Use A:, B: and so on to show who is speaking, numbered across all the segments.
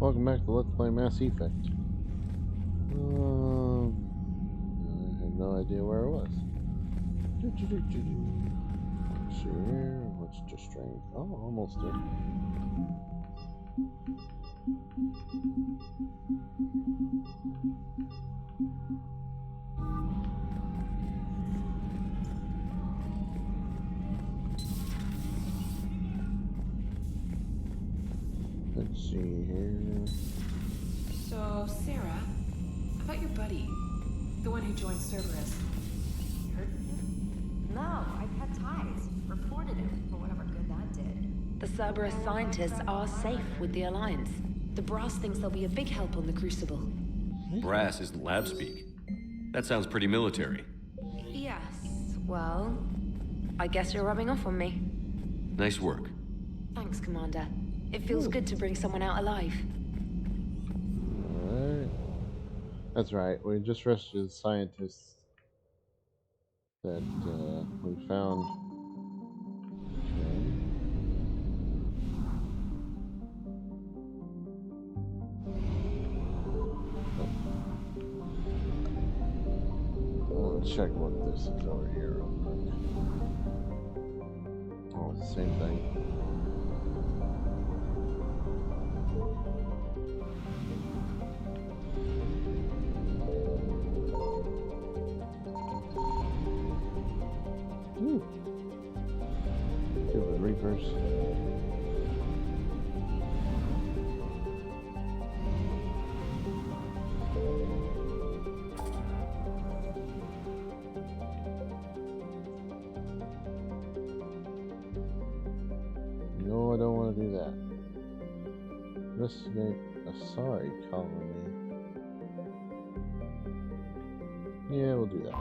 A: Welcome back to Let's Play Mass Effect. I have no idea where it was. Let's see here. What's the strength? Oh, almost there. Let's see here.
B: So, Sarah, about your buddy, the one who joined Cerberus. You heard from him?
C: No, I cut ties. Reported him for whatever good that did.
D: The Cerberus scientists are safe with the Alliance. The Brass thinks they'll be a big help on the Crucible.
E: Brass isn't lab speak. That sounds pretty military.
D: Yes, well, I guess you're rubbing off on me.
E: Nice work.
D: Thanks, Commander. It feels good to bring someone out alive.
A: Alright. That's right, we just rescued scientists that we found. Okay. I'll check what this is over here real quick. Oh, it's the same thing. Stupid Reapers. No, I don't want to do that. Investigate a sorry colony. Yeah, we'll do that.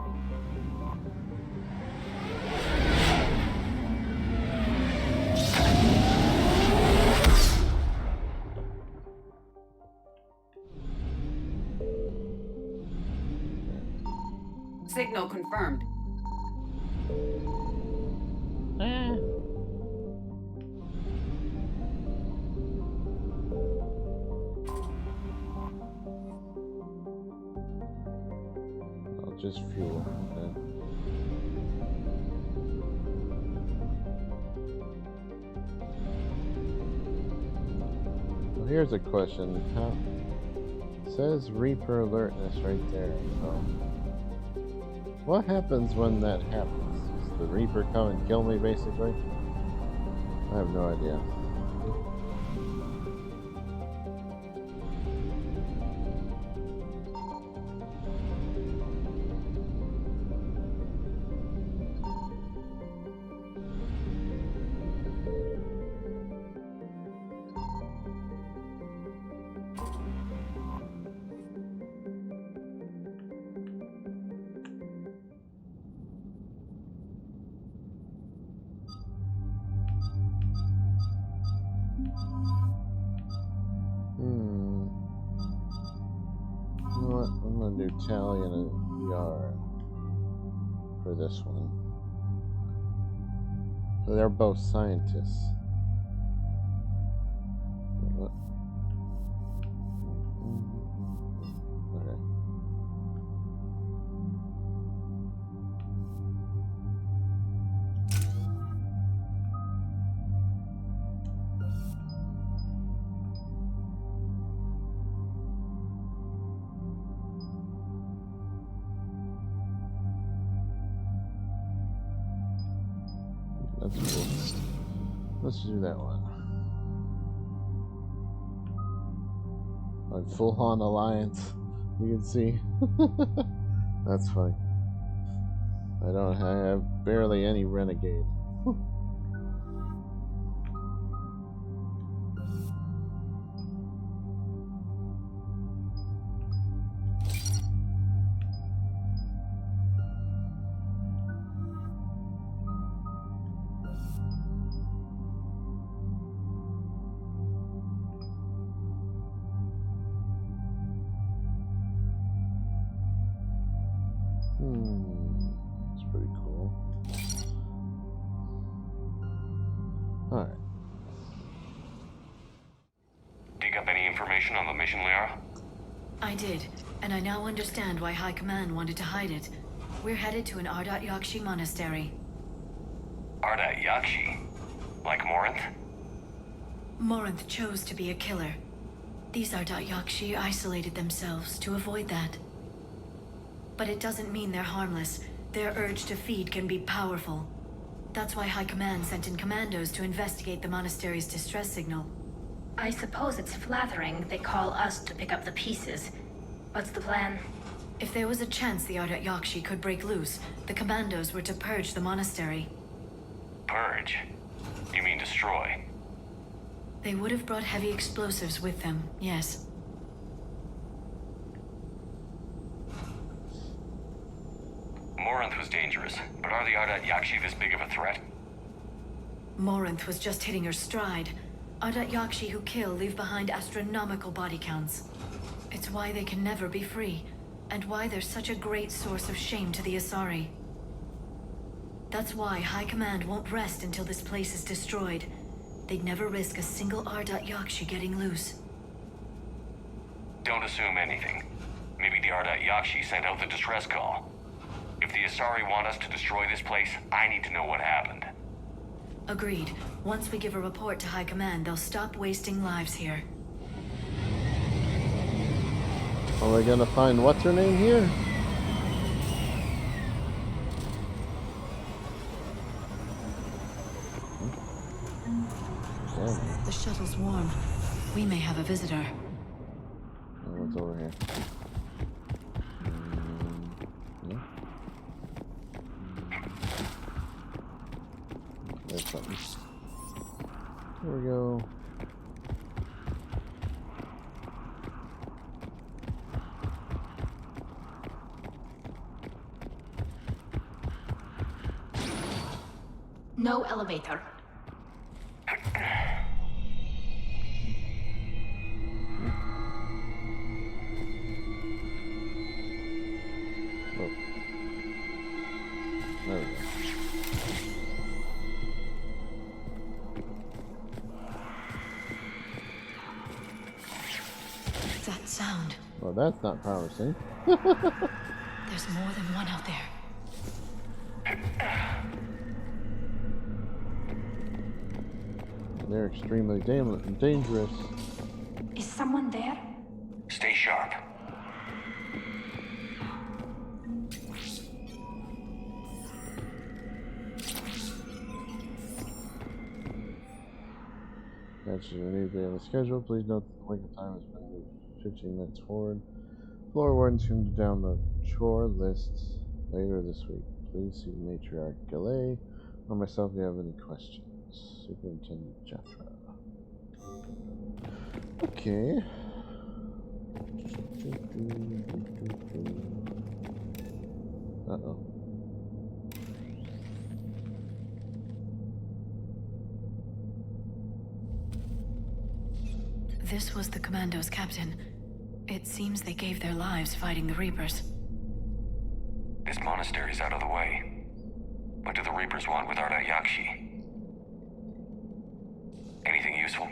B: Signal confirmed.
A: I'll just fuel. Okay. Well, here's a question. How it says Reaper alertness right there. So what happens when that happens? Does the Reaper come and kill me, basically? I have no idea. You know what? I'm gonna do Tally and a Yara for this one. So they're both scientists. Wait, what? Okay. That's cool. Let's do that one. Like full on alliance, you can see. That's funny. I have barely any renegade. That's pretty cool. Alright.
F: Dig up any
E: information on the mission, Liara?
D: I did, and I now understand why High Command wanted to hide it. We're headed to an Ardat Yakshi monastery.
E: Ardat Yakshi? Like Morinth?
D: Morinth chose to be a killer. These Ardat Yakshi isolated themselves to avoid that. But it doesn't mean they're harmless. Their urge to feed can be powerful. That's why High Command sent in commandos to investigate the monastery's distress signal.
C: I suppose it's flattering they call us to pick up the pieces. What's the plan?
D: If there was a chance the Ardat Yakshi could break loose, the commandos were to purge the monastery.
E: Purge? You mean destroy?
D: They would have brought heavy explosives with them, yes.
E: Morinth was dangerous, but are the Ardat Yakshi this big of a threat?
D: Morinth was just hitting her stride. Ardat Yakshi who kill leave behind astronomical body counts. It's why they can never be free, and why they're such a great source of shame to the Asari. That's why High Command won't rest until this place is destroyed. They'd never risk a single Ardat Yakshi getting loose.
E: Don't assume anything. Maybe the Ardat Yakshi sent out the distress call. If the Asari want us to destroy this place, I need to know what happened.
D: Agreed. Once we give a report to High Command, they'll stop wasting lives here.
A: Are we gonna find what's her name here?
D: The shuttle's warm. We may have a visitor.
A: Oh, what's over here? Yeah. There's something. There we go.
C: No elevator.
A: Oh. There we go.
D: That sound.
A: Well, that's not promising.
D: There's more than one out there.
A: They're extremely dangerous.
C: Is someone there?
E: Stay sharp.
A: Matches are immediately on the schedule. Please note that the wake-up time has been moved 15 minutes forward. Floor warden tuned down the chore list later this week. Please see Matriarch Galay or myself if you have any questions. Superintendent Jethro. Okay. Uh-oh.
D: This was the commandos, Captain. It seems they gave their lives fighting the Reapers.
E: This monastery's out of the way. What do the Reapers want with Ardat Yakshi? Anything useful?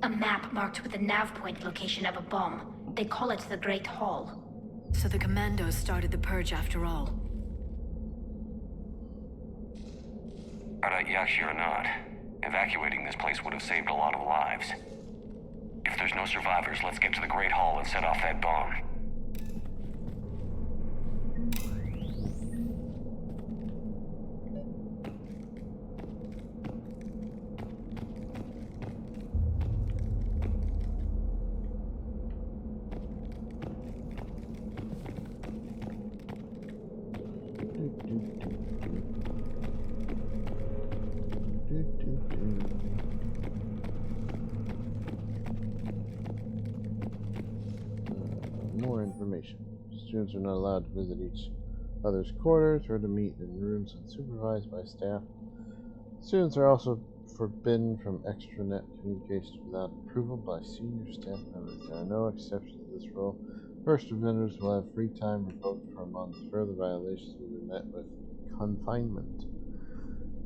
C: A map marked with the nav point location of a bomb. They call it the Great Hall.
D: So the commandos started the purge after all.
E: Ardat Yakshi or not, evacuating this place would have saved a lot of lives. If there's no survivors, let's get to the Great Hall and set off that bomb.
A: More information. Students are not allowed to visit each other's quarters or to meet in rooms unsupervised by staff. Students are also forbidden from extranet communications without approval by senior staff members. There are no exceptions to this rule. First offenders will have free time revoked for a month. Further violations will be met with confinement.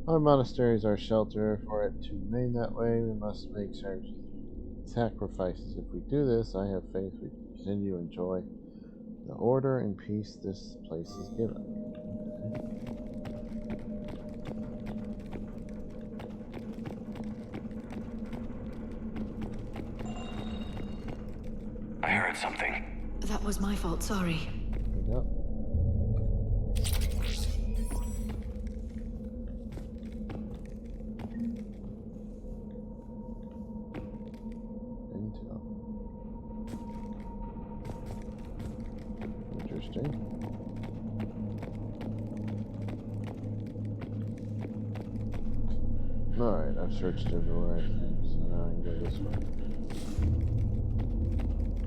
A: Our monasteries are shelter. For it to remain that way, we must make certain sacrifices. If we do this, I have faith we can continue to enjoy the order and peace this place is given.
E: I heard something.
D: That was my fault, sorry.
A: Yep. Intel. Interesting. Alright, I've searched everywhere, I think, so now I can go this way.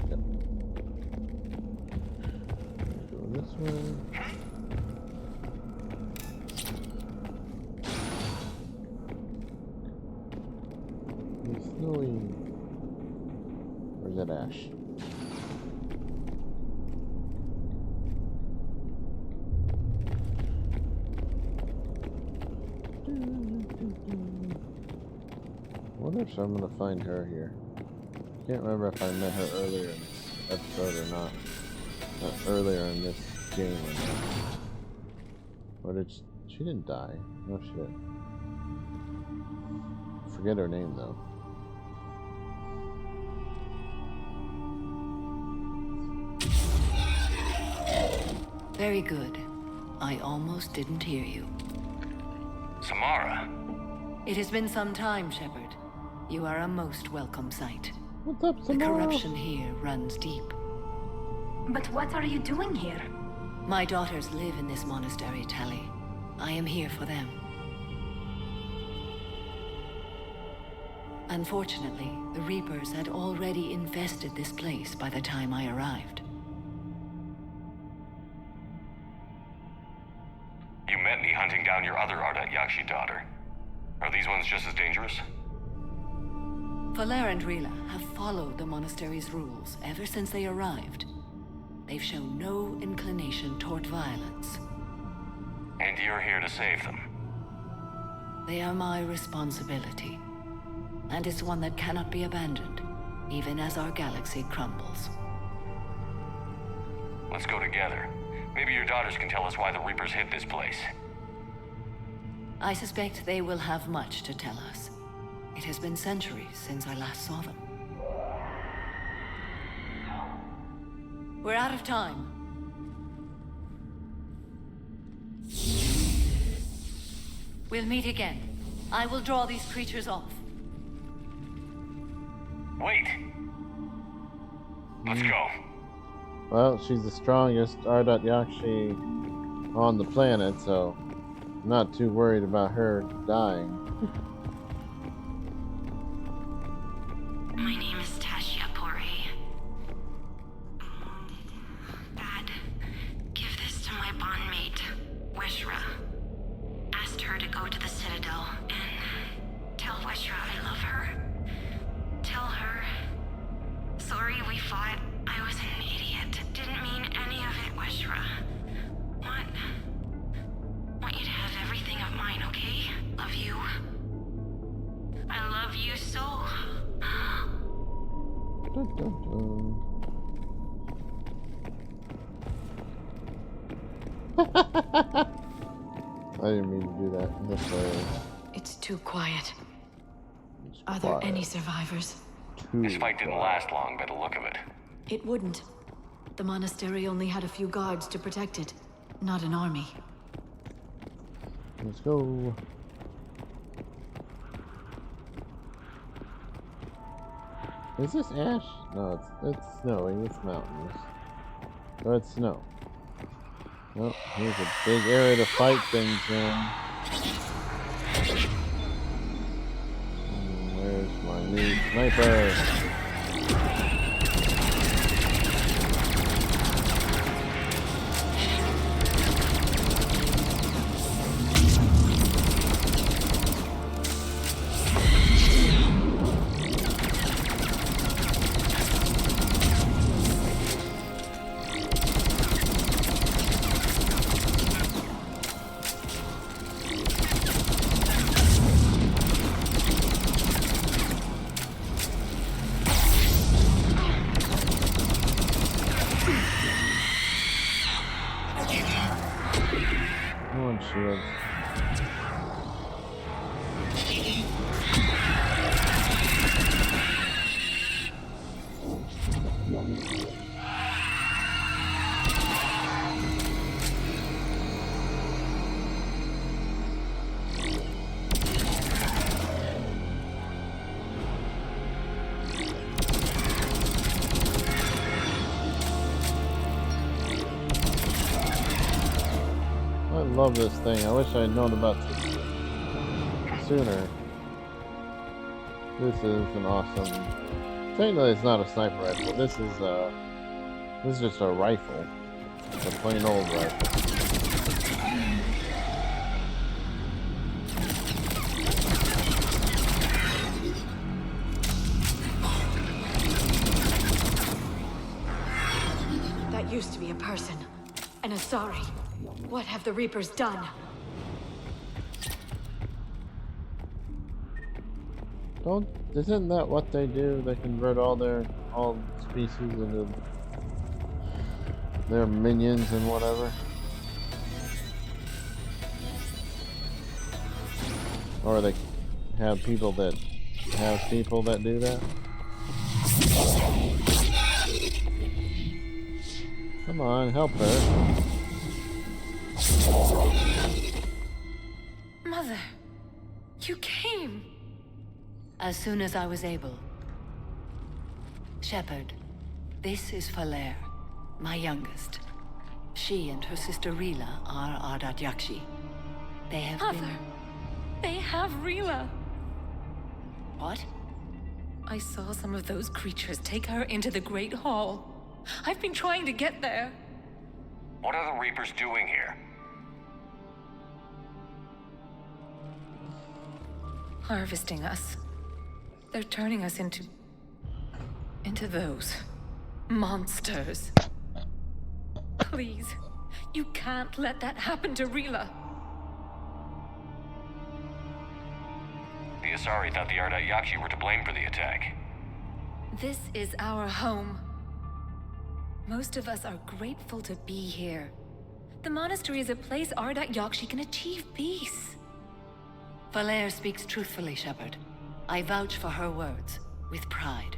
A: Yep. Go this way. It's snowy. Where's that ash? I wonder if I'm gonna find her here. Can't remember if I met her earlier in this episode or not. Not earlier in this game or not. Or did she didn't die? No shit. Forget her name though.
D: Very good. I almost didn't hear you.
E: Samara.
D: It has been some time, Shepard. You are a most welcome sight.
A: What's up,
D: The
A: Samara?
D: corruption here runs deep.
C: But what are you doing here?
D: My daughters live in this monastery, Tali. I am here for them. Unfortunately, the Reapers had already infested this place by the time I arrived.
E: You met me hunting down your other Ardat Yakshi daughter. Are these ones just as dangerous?
D: Valer and Rila have followed the monastery's rules ever since they arrived. They've shown no inclination toward violence.
E: And you're here to save them.
D: They are my responsibility. And it's one that cannot be abandoned, even as our galaxy crumbles.
E: Let's go together. Maybe your daughters can tell us why the Reapers hid this place.
D: I suspect they will have much to tell us. It has been centuries since I last saw them. We're out of time. We'll meet again. I will draw these creatures off.
E: Wait. Let's go.
A: Well, she's the strongest Ardat Yakshi on the planet, so I'm not too worried about her dying.
C: My name is Tasha Pore. Dad, give this to my bondmate, Weshra. Asked her to go to the Citadel and tell Weshra I love her. Tell her. Sorry we fought. I was an idiot. Didn't mean any of it, Weshra. Want you to have everything of mine, okay? Love you. I love you so.
A: Dun, dun, dun. I didn't mean to do that. That's hilarious.
D: It's too quiet.
A: It's
D: Are there
A: quiet.
D: any survivors?
E: This fight didn't last long by the look of it.
D: It wouldn't. The monastery only had a few guards to protect it, not an army.
A: Let's go. Is this ash? No, it's snowing. It's mountains. So it's snow. Well, here's a big area to fight things in. Where's my new sniper? shields. I love this thing. I wish I had known about this sooner. This is an awesome. Technically, it's not a sniper rifle. This is just a rifle. It's a plain old rifle.
D: That used to be a person. An Asari. What have the Reapers done?
A: Isn't that what they do? They convert all species into their minions and whatever. Or they have people that do that. Come on, help her.
D: Mother, you came.
F: As soon as I was able. Shepard, this is Falere, my youngest. She and her sister Rila are Ardat Yakshi. They have
D: Mother, they have Rila.
F: What?
D: I saw some of those creatures take her into the Great Hall. I've been trying to get there.
E: What are the Reapers doing here?
D: Harvesting us. They're turning us into those monsters. Please, you can't let that happen to Rila.
E: The Asari thought the Ardat Yakshi were to blame for the attack.
D: This is our home. Most of us are grateful to be here. The monastery is a place Ardat Yakshi can achieve peace.
F: Falere speaks truthfully, Shepard. I vouch for her words, with pride.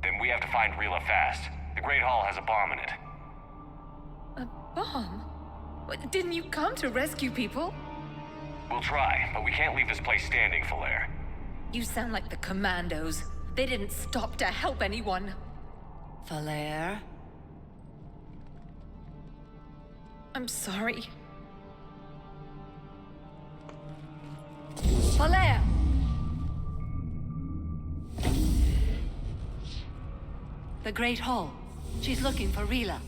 E: Then we have to find Rila fast. The Great Hall has a bomb in it.
D: A bomb? What, didn't you come to rescue people?
E: We'll try, but we can't leave this place standing, Falere.
D: You sound like the commandos. They didn't stop to help anyone.
F: Falere?
D: I'm sorry.
F: Falere! The Great Hall. She's looking for Rila.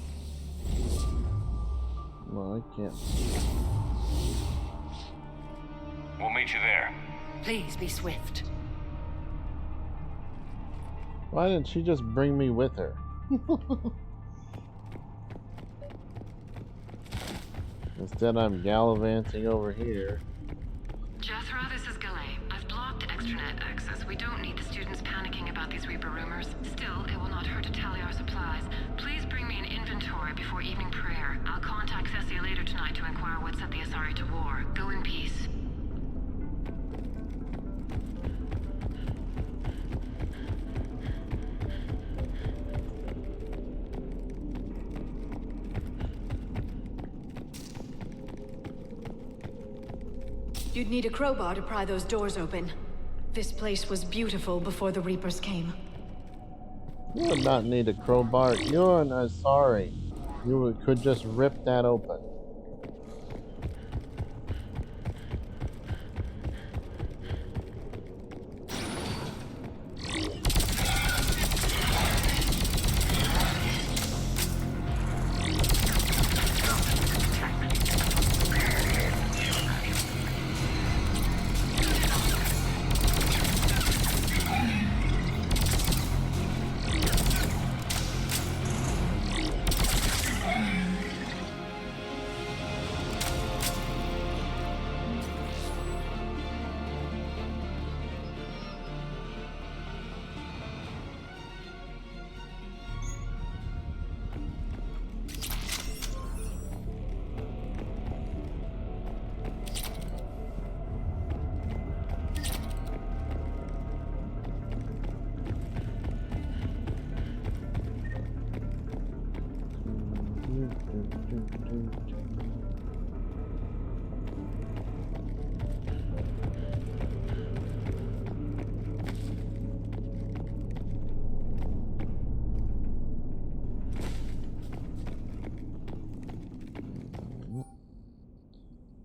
A: Well, I can't.
E: We'll meet you there.
F: Please be swift.
A: Why didn't she just bring me with her? Instead, I'm gallivanting over here.
B: Jethro, this is Galay. I've blocked extranet access. We don't need the students panicking about these Reaper rumors. Still, it will not hurt to tally our supplies. Please bring me an inventory before evening prayer. I'll contact Cessia later tonight to inquire what set the Asari to war. Go in peace.
D: You'd need a crowbar to pry those doors open. This place was beautiful before the Reapers came.
A: You would not need a crowbar. You're an Asari. Could just rip that open.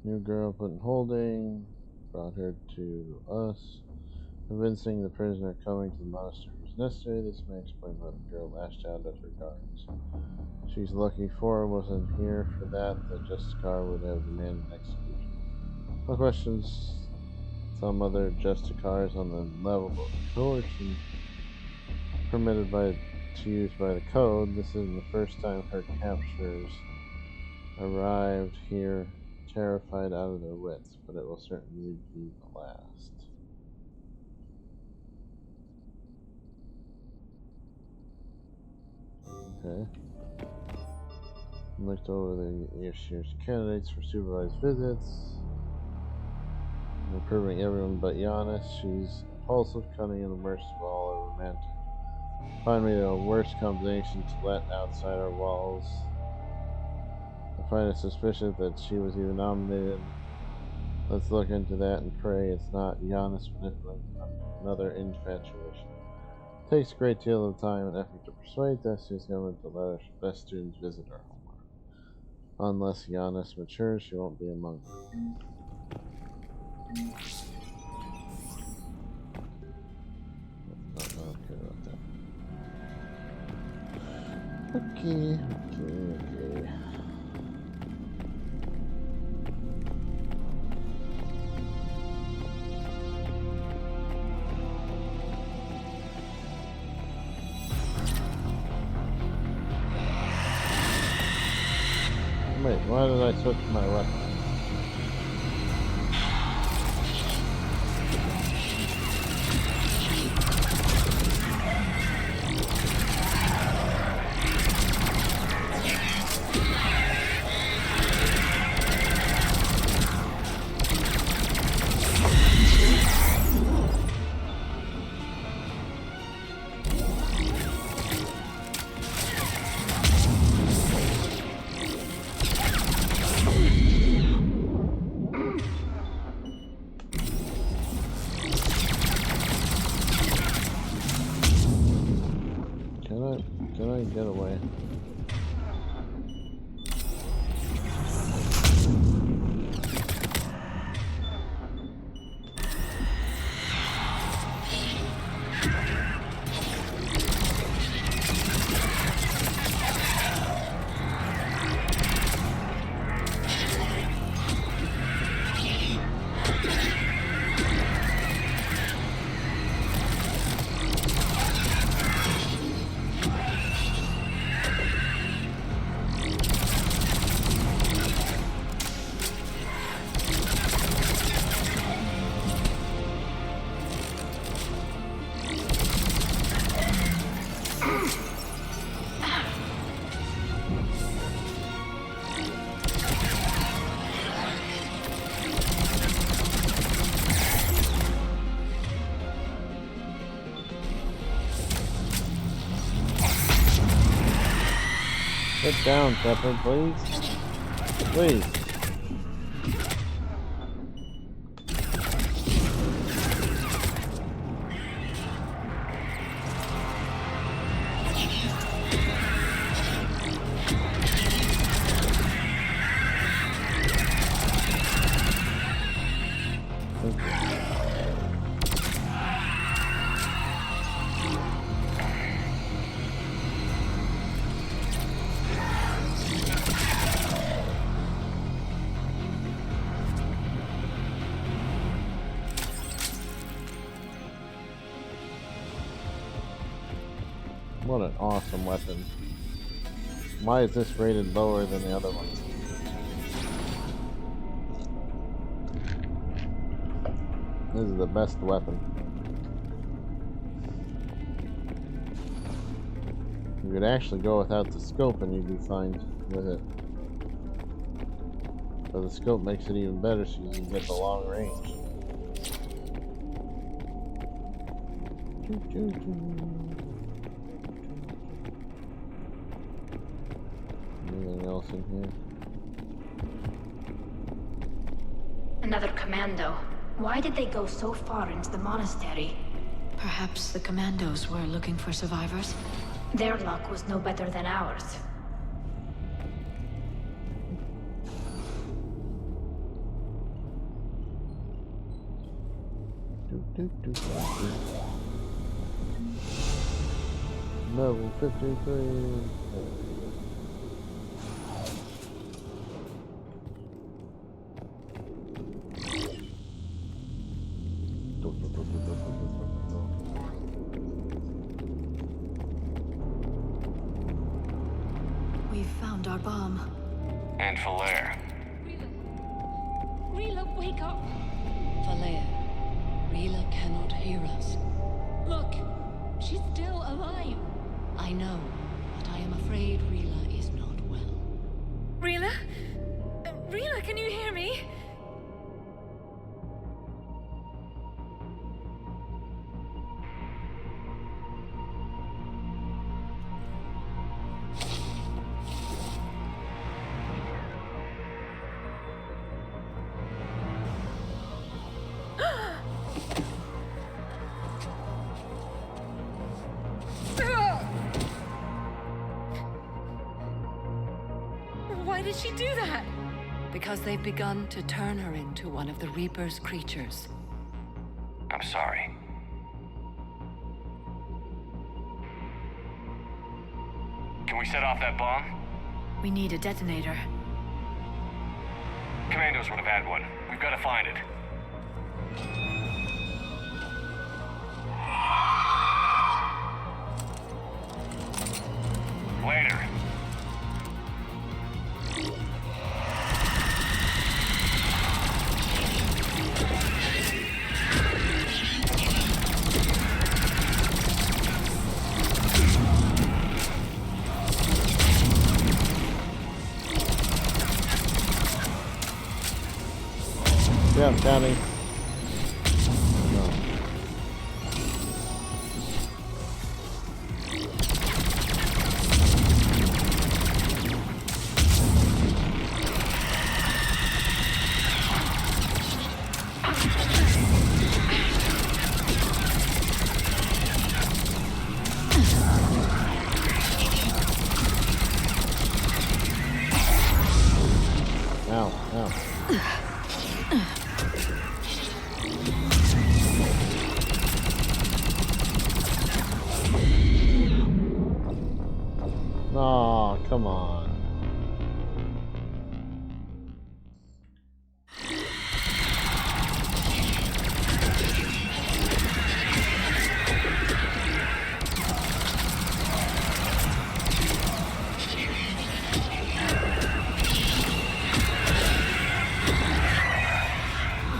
A: New girl put in holding. Brought her to us. Convincing the prisoner coming to the monastery was necessary. This may explain why the girl lashed out at her guards. She's lucky Fora wasn't here for that. The Justicar would have demanded execution. No questions. Some other Justicars on the level of coercion permitted to use by the code. This isn't the first time her captures arrived here terrified out of their wits, but it will certainly be the last. Okay. Looked over the year's candidates for supervised visits. Improving everyone but Giannis. She's impulsive, cunning, and merciful, all are romantic. Find me the worst combination to let outside our walls. I find it suspicious that she was even nominated. Let's look into that and pray it's not Giannis manipulating another infatuation. It takes a great deal of time and effort to persuade the Destiny's government to let our best students visit our homeworld. Unless Giannis matures, she won't be among them. Not okay about that. Okay. Wait, why did I switch my weapon? Can I get away? Sit down, Pepper, please. Please. What an awesome weapon. Why is this rated lower than the other ones? This is the best weapon. You could actually go without the scope and you'd be fine with it. But the scope makes it even better so you can get the long range. Anything else in here?
C: Another commando. Why did they go so far into the monastery?
D: Perhaps the commandos were looking for survivors?
C: Their luck was no better than ours.
A: Level 53.
D: We've found our bomb.
E: And Falaire.
G: Rila, wake up!
F: Falaire, Rila cannot hear us.
G: Look, she's still alive.
F: I know, but I am afraid Rila is not well.
D: Rila? Rila, can you hear me? Why did she do that?
F: Because they've begun to turn her into one of the Reaper's creatures.
E: I'm sorry. Can we set off that bomb?
D: We need a detonator.
E: Commandos would have had one. We've got to find it. Later.
A: Yeah, Danny. No. Ow, ow. Oh, come on.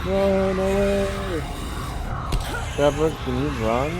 A: Run away! Shepard, can you run?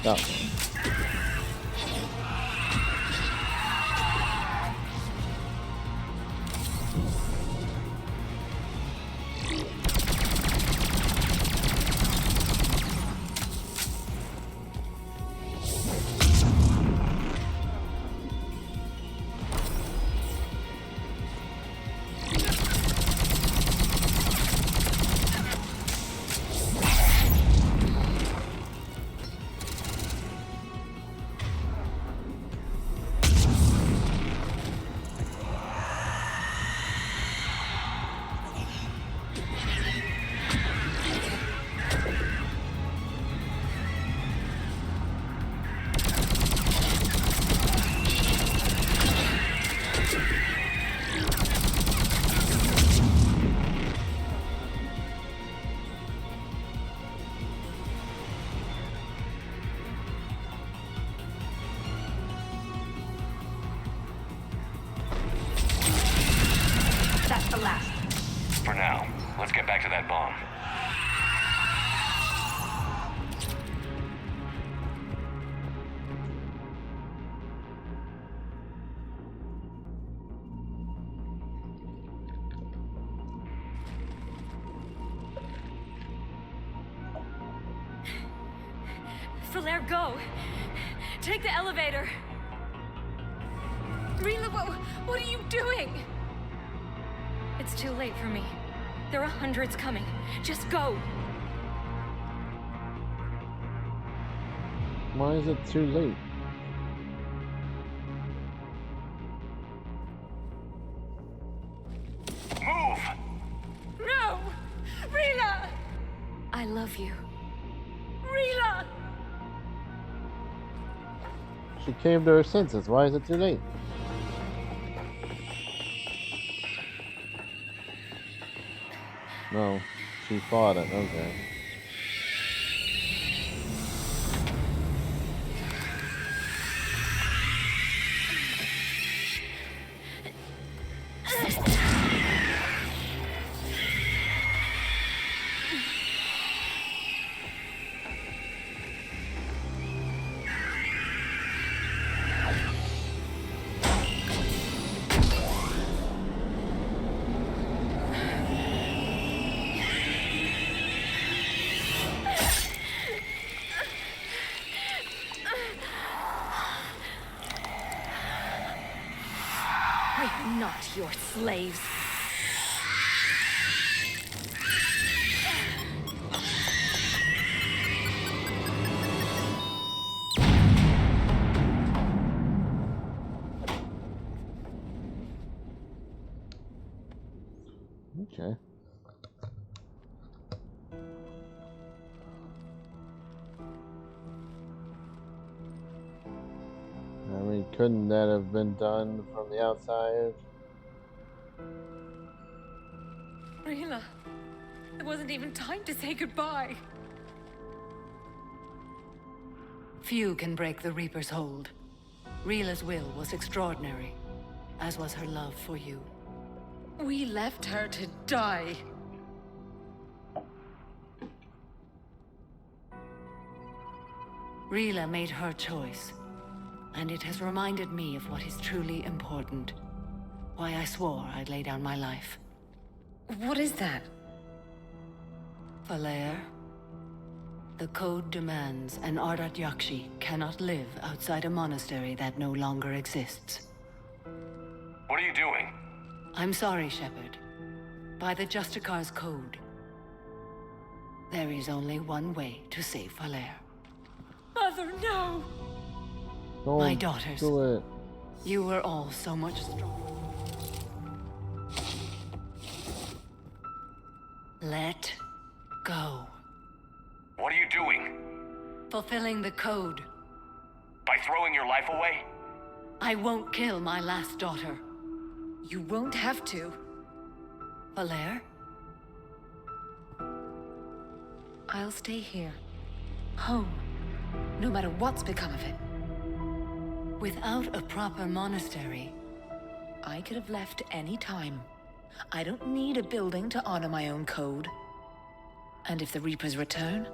A: Stop.
E: along.
G: Falaire, go! Take the elevator! Rila, what are you doing? It's too late for me. There are hundreds coming. Just go!
A: Why is it too late?
E: Move!
G: No! Rila! I love you. Rila!
A: She came to her senses. Why is it too late? No, she fought it. Okay.
G: We're not your slaves.
A: Okay. I mean, couldn't that have been done from the outside?
G: Rila, there wasn't even time to say goodbye.
F: Few can break the Reaper's hold. Rila's will was extraordinary, as was her love for you.
G: We left her to die.
F: Rila made her choice, and it has reminded me of what is truly important. Why I swore I'd lay down my life.
G: What is that?
F: Falaire, the code demands an Ardat Yakshi cannot live outside a monastery that no longer exists.
E: What are you doing?
F: I'm sorry, Shepard. By the Justicar's code, there is only one way to save Falaire.
G: Mother, no!
A: Don't
F: My daughters.
A: do it.
F: You were all so much stronger. Let go.
E: What are you doing?
F: Fulfilling the code.
E: By throwing your life away?
F: I won't kill my last daughter.
G: You won't have to.
F: Falaire?
G: I'll stay here. Home. No matter what's become of it.
F: Without a proper monastery,
G: I could have left any time. I don't need a building to honor my own code. And if the Reapers return,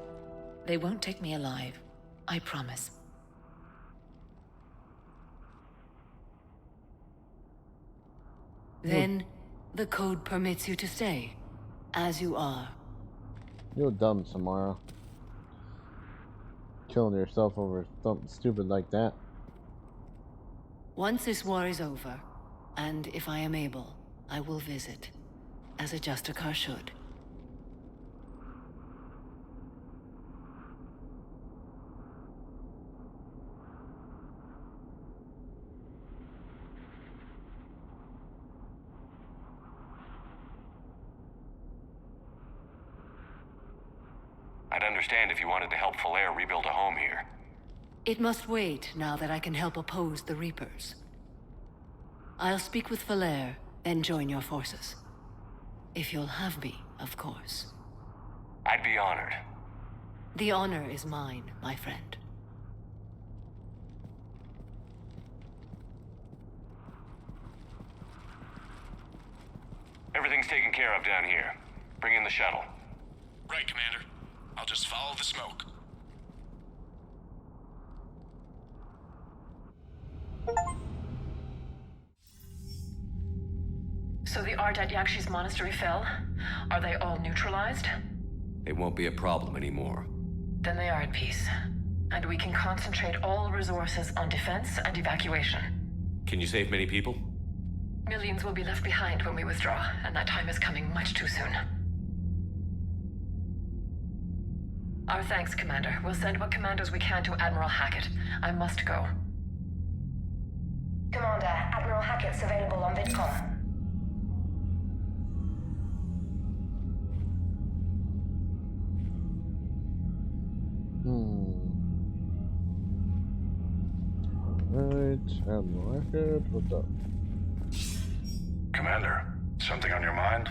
G: they won't take me alive. I promise.
F: then the code permits you to stay, as you are.
A: You're dumb, Samara. Killing yourself over something stupid like that.
F: Once this war is over, and if I am able, I will visit, as a Justicar should.
E: I'd understand if you wanted to help Falaire rebuild a home here.
F: It must wait now that I can help oppose the Reapers. I'll speak with Falaire, then join your forces. If you'll have me, of course.
E: I'd be honored.
F: The honor is mine, my friend.
E: Everything's taken care of down here. Bring in the shuttle.
H: Right, Commander. I'll just follow the smoke.
B: So the Ardat Yakshi's monastery fell? Are they all neutralized?
E: It won't be a problem anymore.
B: Then they are at peace. And we can concentrate all resources on defense and evacuation.
E: Can you save many people?
B: Millions will be left behind when we withdraw, and that time is coming much too soon. Our thanks, Commander. We'll send what commandos we can to Admiral Hackett. I must go.
C: Commander, Admiral Hackett's available on VidCom.
A: Alright, Admiral Hackett, what's up?
H: Commander, something on your mind?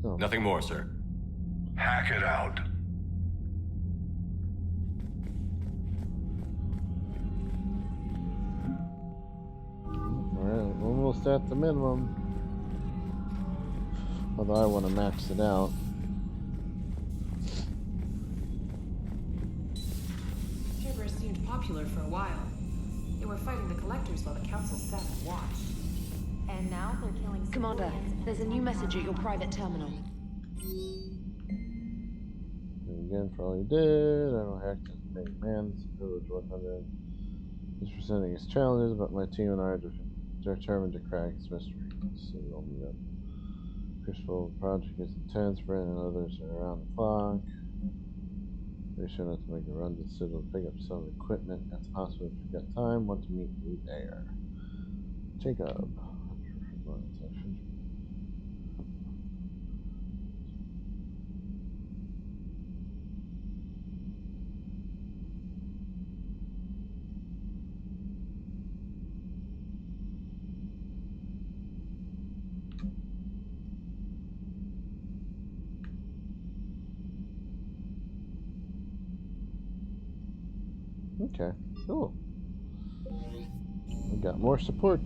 A: Oh.
E: Nothing more, sir.
H: Hack it out.
A: Alright, almost at the minimum. Although I want to max it out.
I: Kerberos seemed popular for a while. They were fighting the Collectors while the Council sat and watched.
J: And now they're killing
G: Commander, there's a new message at your private terminal.
A: And again, for all you did, I don't have to make man's village 100. He's presenting his challenges, but my team and I are determined to crack his mystery. So we'll meet up. Crystal project is intense. Brent and others are around the clock. They should have to make a run to the citadel to pick up some equipment at the hospital if you've got time. Want to meet you there. Jacob. Okay, cool. We got more support.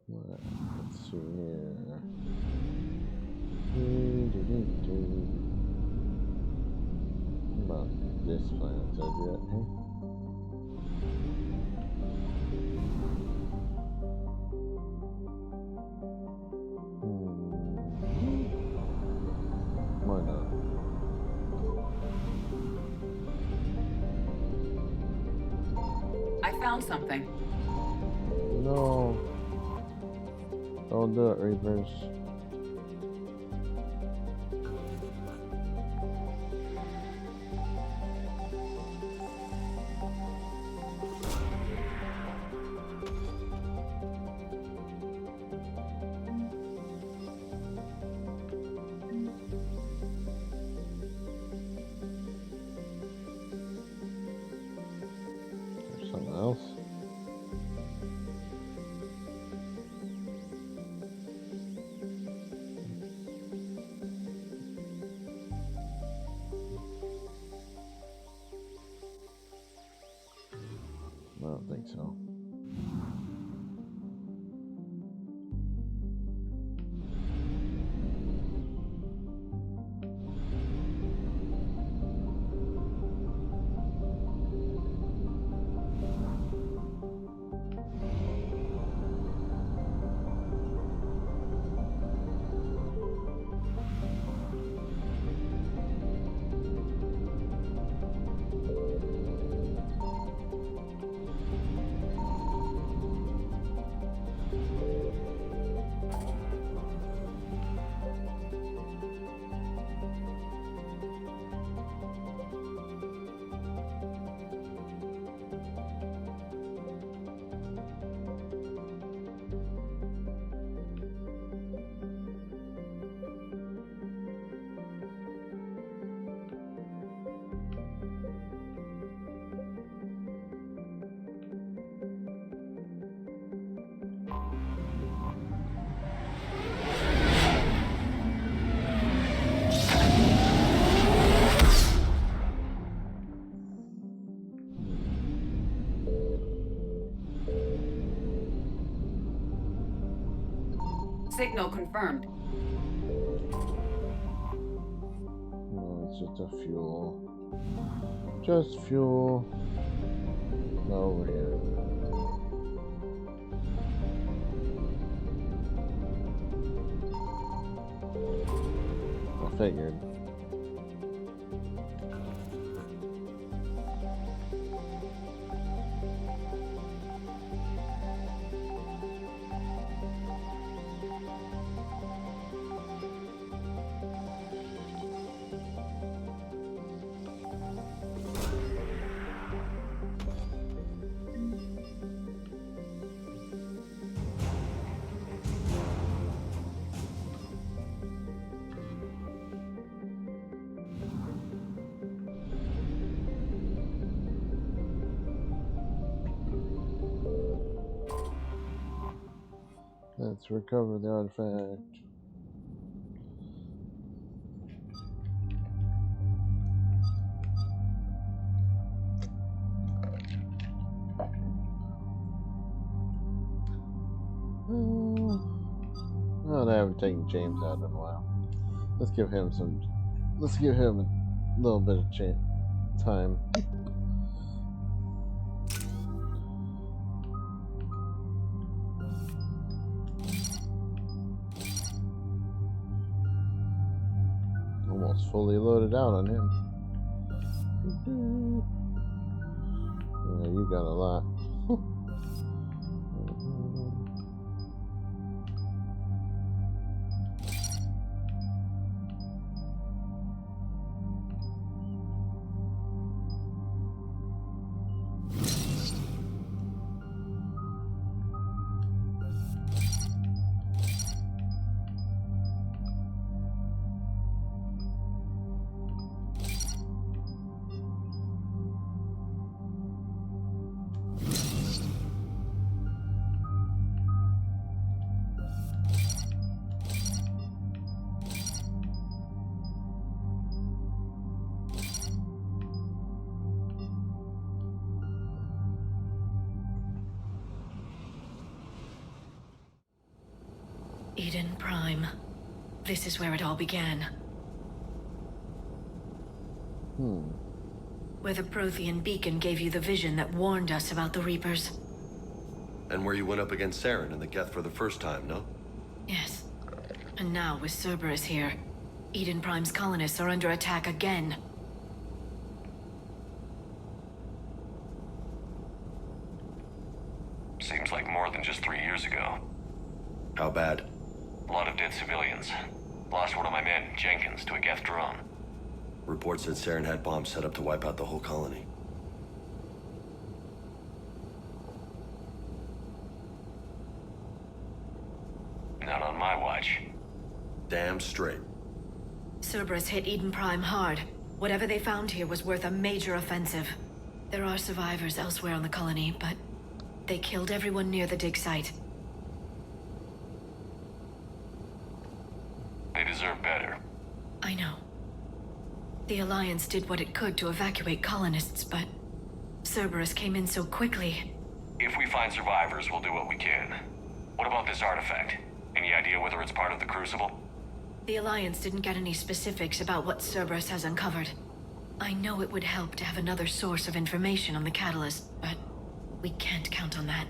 A: Let's see here. About this planet's idea right here. Why not?
F: I found something.
A: No. Don't do it, Reapers. There's something else. I don't think so.
K: Signal confirmed.
A: No, it's just a fuel. Just fuel. Over here. I figured. Let's recover the artifact. Oh, I haven't taken James out in a while. Let's give him a little bit of time. Almost fully loaded out on him. Yeah, you got a lot.
D: Eden Prime. This is where it all began. Where the Prothean beacon gave you the vision that warned us about the Reapers.
L: And where you went up against Saren and the Geth for the first time, no?
D: Yes. And now, with Cerberus here, Eden Prime's colonists are under attack again.
E: Seems like more than just 3 years ago.
L: How bad?
E: A lot of dead civilians. Lost one of my men, Jenkins, to a Geth drone.
L: Reports said Saren had bombs set up to wipe out the whole colony.
E: Not on my watch.
L: Damn straight.
D: Cerberus hit Eden Prime hard. Whatever they found here was worth a major offensive. There are survivors elsewhere on the colony, but they killed everyone near the dig site.
E: They deserve better.
D: I know. The Alliance did what it could to evacuate colonists, but Cerberus came in so quickly.
E: If we find survivors, we'll do what we can. What about this artifact? Any idea whether it's part of the Crucible?
D: The Alliance didn't get any specifics about what Cerberus has uncovered. I know it would help to have another source of information on the catalyst, but we can't count on that.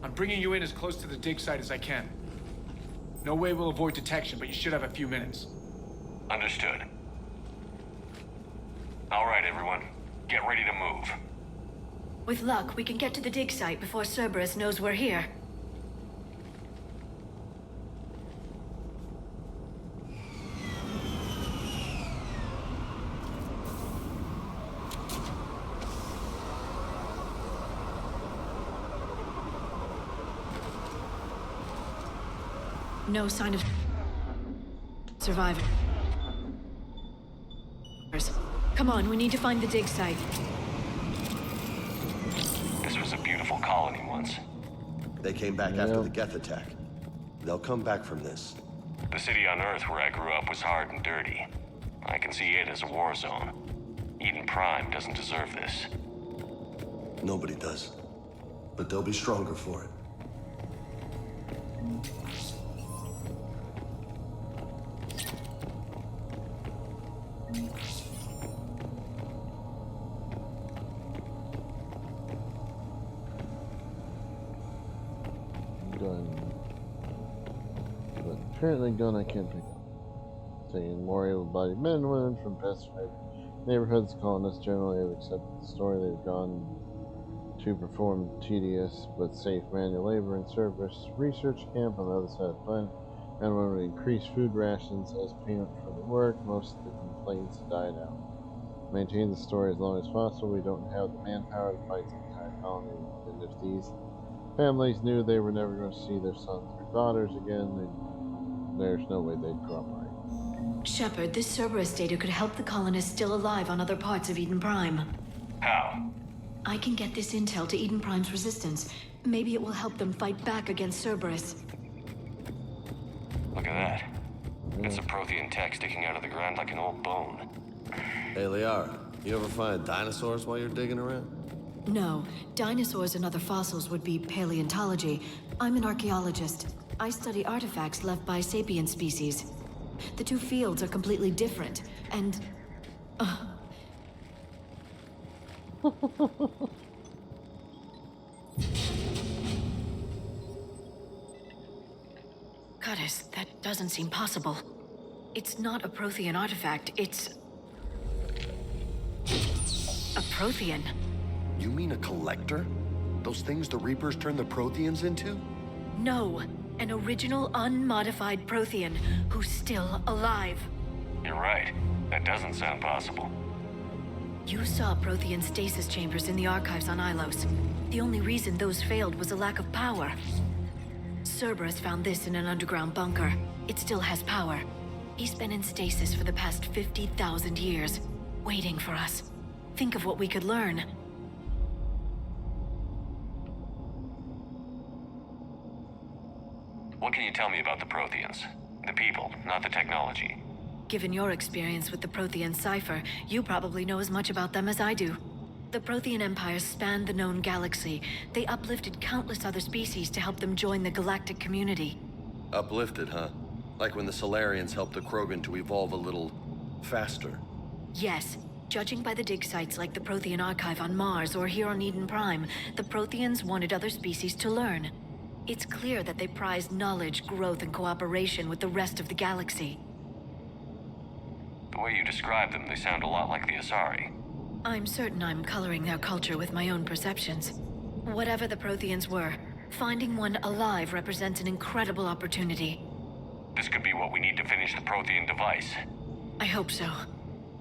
M: I'm bringing you in as close to the dig site as I can. No way we'll avoid detection, but you should have a few minutes.
E: Understood. All right, everyone. Get ready to move.
D: With luck, we can get to the dig site before Cerberus knows we're here. No sign of survivors. Come on, we need to find the dig site.
E: This was a beautiful colony once.
L: They came back after the Geth attack. They'll come back from this.
E: The city on Earth where I grew up was hard and dirty. I can see it as a war zone. Eden Prime doesn't deserve this.
L: Nobody does. But they'll be stronger for it.
A: gun. But apparently gun I can't pick up. Taking more able-bodied men and women from pacified neighborhoods, colonists generally have accepted the story. They've gone to perform tedious but safe manual labor in Cerberus research camp on the other side of the planet, and when we increase food rations as payment for the work, most of the complaints died out. Maintain the story as long as possible. We don't have the manpower to fight the entire colony, and if these families knew they were never going to see their sons or daughters again, there's no way they'd cooperate.
D: Shepard, this Cerberus data could help the colonists still alive on other parts of Eden Prime.
E: How?
D: I can get this intel to Eden Prime's resistance. Maybe it will help them fight back against Cerberus.
E: Look at that. It's a Prothean tech sticking out of the ground like an old bone.
L: Hey, Liara, you ever find dinosaurs while you're digging around?
D: No. Dinosaurs and other fossils would be paleontology. I'm an archaeologist. I study artifacts left by sapient species. The two fields are completely different, and... Goddess, that doesn't seem possible. It's not a Prothean artifact, it's... a Prothean.
L: You mean a collector? Those things the Reapers turn the Protheans into?
D: No, an original unmodified Prothean who's still alive.
E: You're right. That doesn't sound possible.
D: You saw Prothean stasis chambers in the archives on Ilos. The only reason those failed was a lack of power. Cerberus found this in an underground bunker. It still has power. He's been in stasis for the past 50,000 years, waiting for us. Think of what we could learn.
E: What can you tell me about the Protheans? The people, not the technology.
D: Given your experience with the Prothean cipher, you probably know as much about them as I do. The Prothean Empire spanned the known galaxy. They uplifted countless other species to help them join the galactic community.
L: Uplifted, huh? Like when the Solarians helped the Krogan to evolve a little... faster.
D: Yes. Judging by the dig sites like the Prothean Archive on Mars or here on Eden Prime, the Protheans wanted other species to learn. It's clear that they prize knowledge, growth, and cooperation with the rest of the galaxy.
E: The way you describe them, they sound a lot like the Asari.
D: I'm certain I'm coloring their culture with my own perceptions. Whatever the Protheans were, finding one alive represents an incredible opportunity.
E: This could be what we need to finish the Prothean device.
D: I hope so.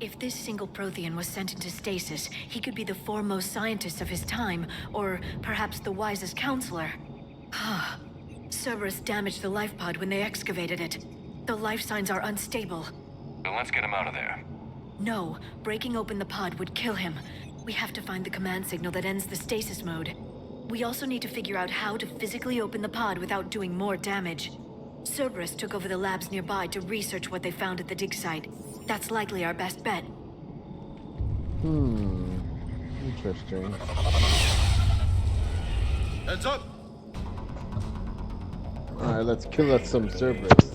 D: If this single Prothean was sent into stasis, he could be the foremost scientist of his time, or perhaps the wisest counselor. Cerberus damaged the life pod when they excavated it. The life signs are unstable.
E: Then let's get him out of there.
D: No, breaking open the pod would kill him. We have to find the command signal that ends the stasis mode. We also need to figure out how to physically open the pod without doing more damage. Cerberus took over the labs nearby to research what they found at the dig site. That's likely our best bet.
A: Interesting.
L: Heads up!
A: Alright, let's kill us some Cerberus.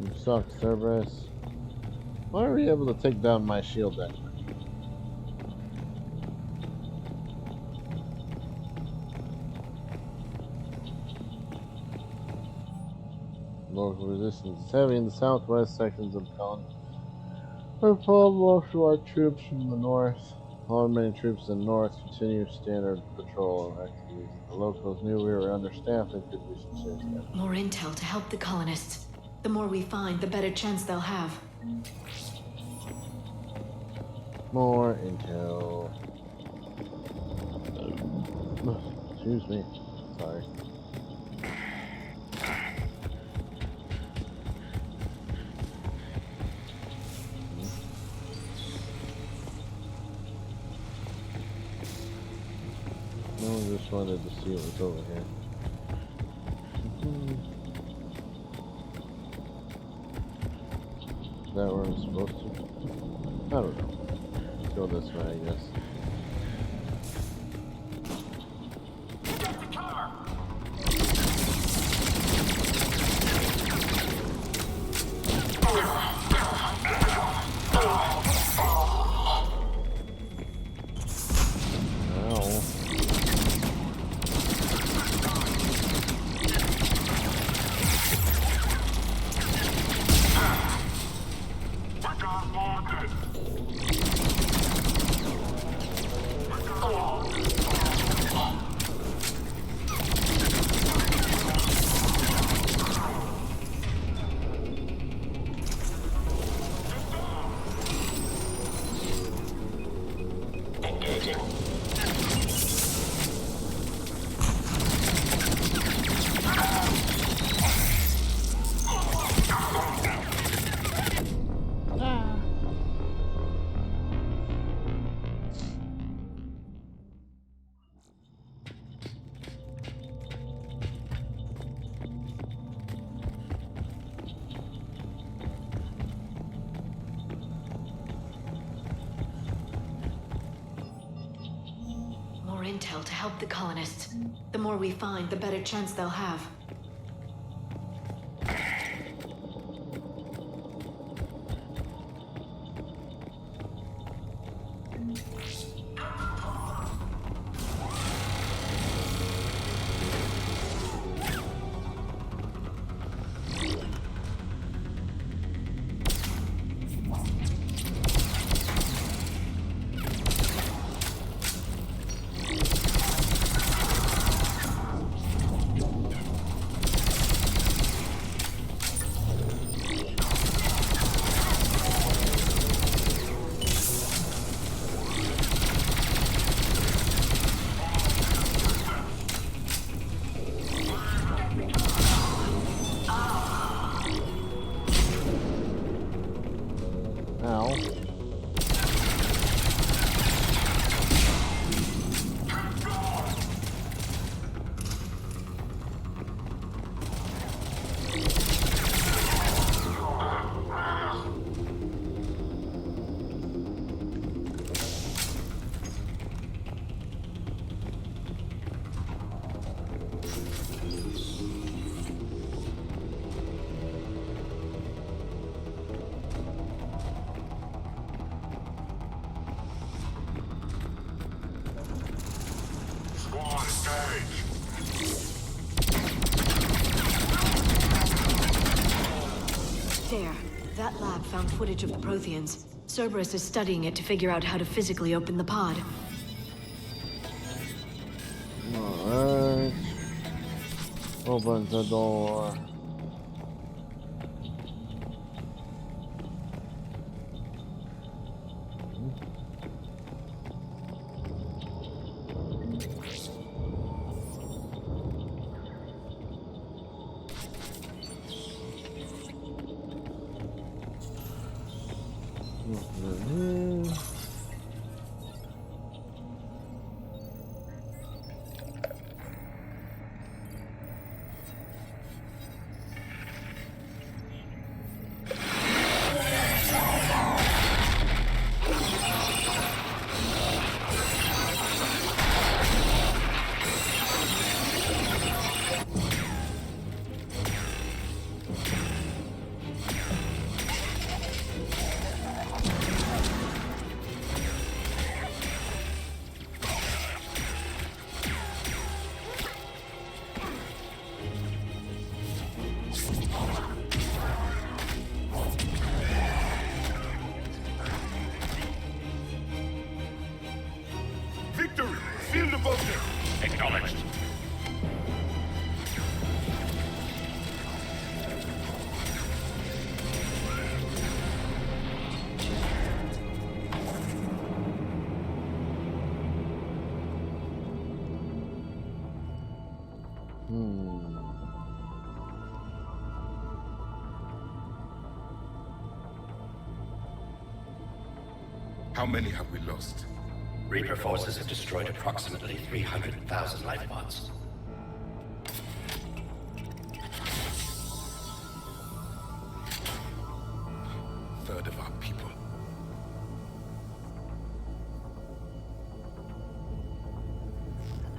A: You suck, Cerberus. Why are we able to take down my shield then? Local resistance is heavy in the southwest sections of the colony. We pulled most of our troops from the north. All remaining troops in the north continue standard patrol activities. The locals knew we were understaffed and could use some serious damage.
D: More intel to help the colonists. The more we find, the better chance they'll have.
A: More intel. Excuse me. Sorry. No, I just wanted to see what was over here. Is that where I'm supposed to? I don't know. Let's go this way, I guess.
D: More intel to help the colonists. The more we find, the better chance they'll have. There. That lab found footage of the Protheans. Cerberus is studying it to figure out how to physically open the pod.
A: Alright. Open the door.
H: Victory! Field devotion! Acknowledged. How many have we lost?
K: Reaper forces have destroyed approximately 300,000 life pods.
H: Third of our people.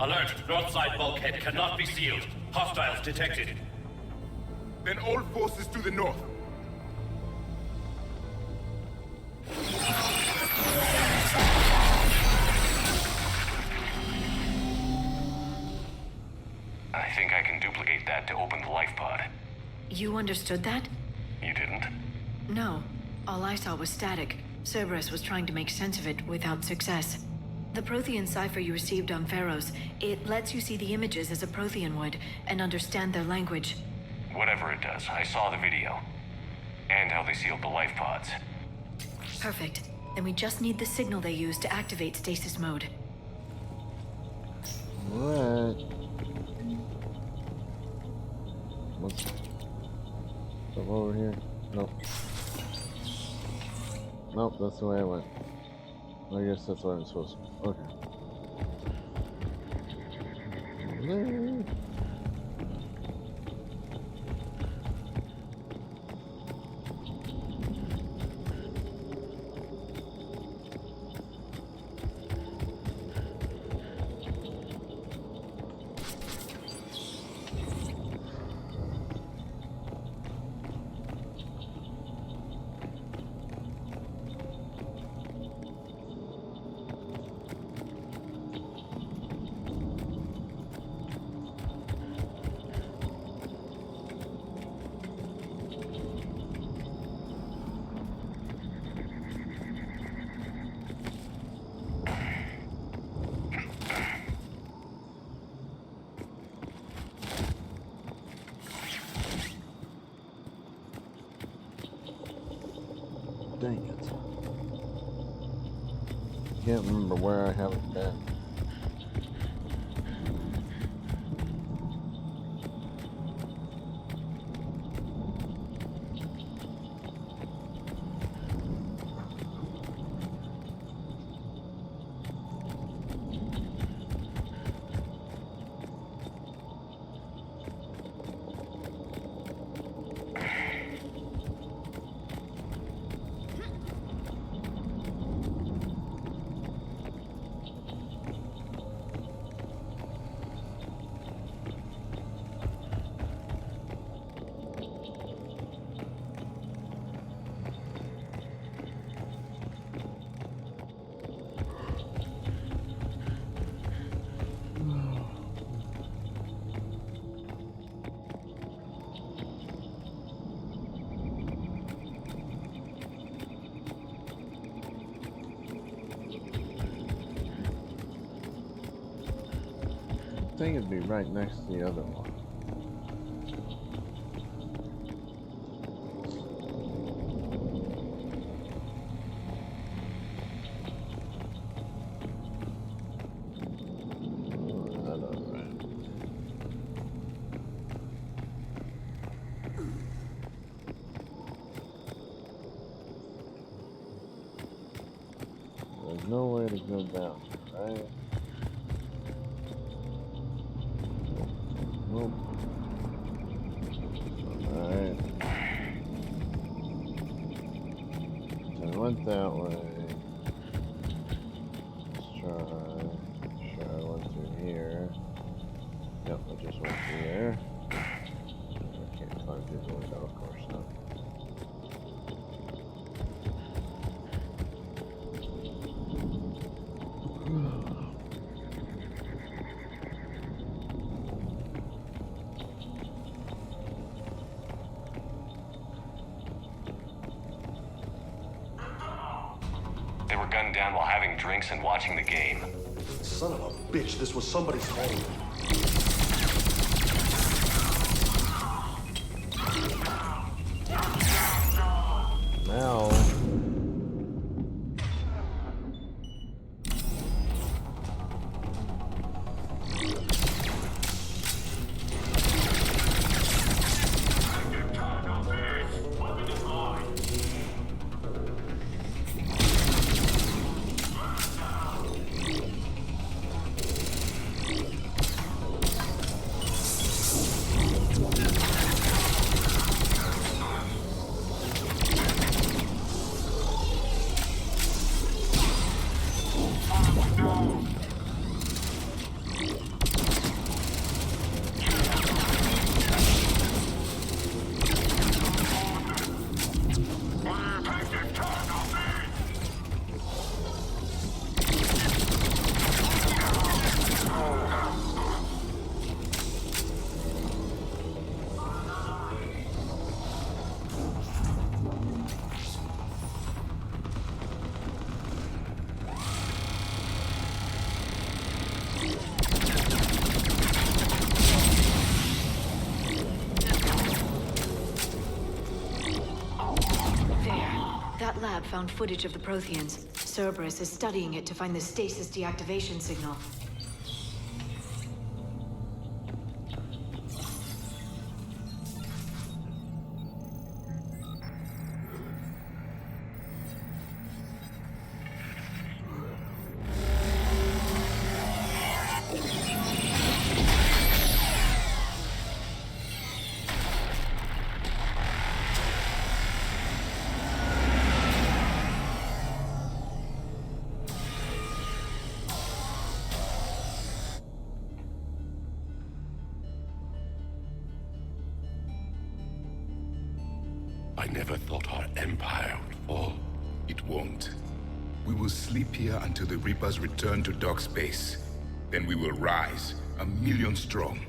K: Alert! North side bulkhead cannot be sealed. Hostiles detected.
H: Then all forces to the north.
E: I think I can duplicate that to open the life pod.
D: You understood that?
E: You didn't?
D: No. All I saw was static. Cerberus was trying to make sense of it without success. The Prothean cipher you received on Pharaohs, it lets you see the images as a Prothean would and understand their language.
E: Whatever it does, I saw the video. And how they sealed the life pods.
D: Perfect. Then we just need the signal they used to activate stasis mode.
A: Alright. What's up over here? Nope. Nope, that's the way I went. I guess that's what I'm supposed to. Okay. Dang it. Can't remember where I haven't been. I think it'd be right next to the other one. There's no way to go down, right? Nope. Alright. I went that way. Let's try. Sure, I went through here. Yep, I just went through there. I can't climb through the window, of course not.
E: They were gunned down while having drinks and watching the game.
L: Son of a bitch, this was somebody's home.
A: Now.
D: found footage of the Protheans. Cerberus is studying it to find the stasis deactivation signal.
H: I never thought our empire would fall. It won't. We will sleep here until the Reapers return to dark space. Then we will rise, 1,000,000 strong.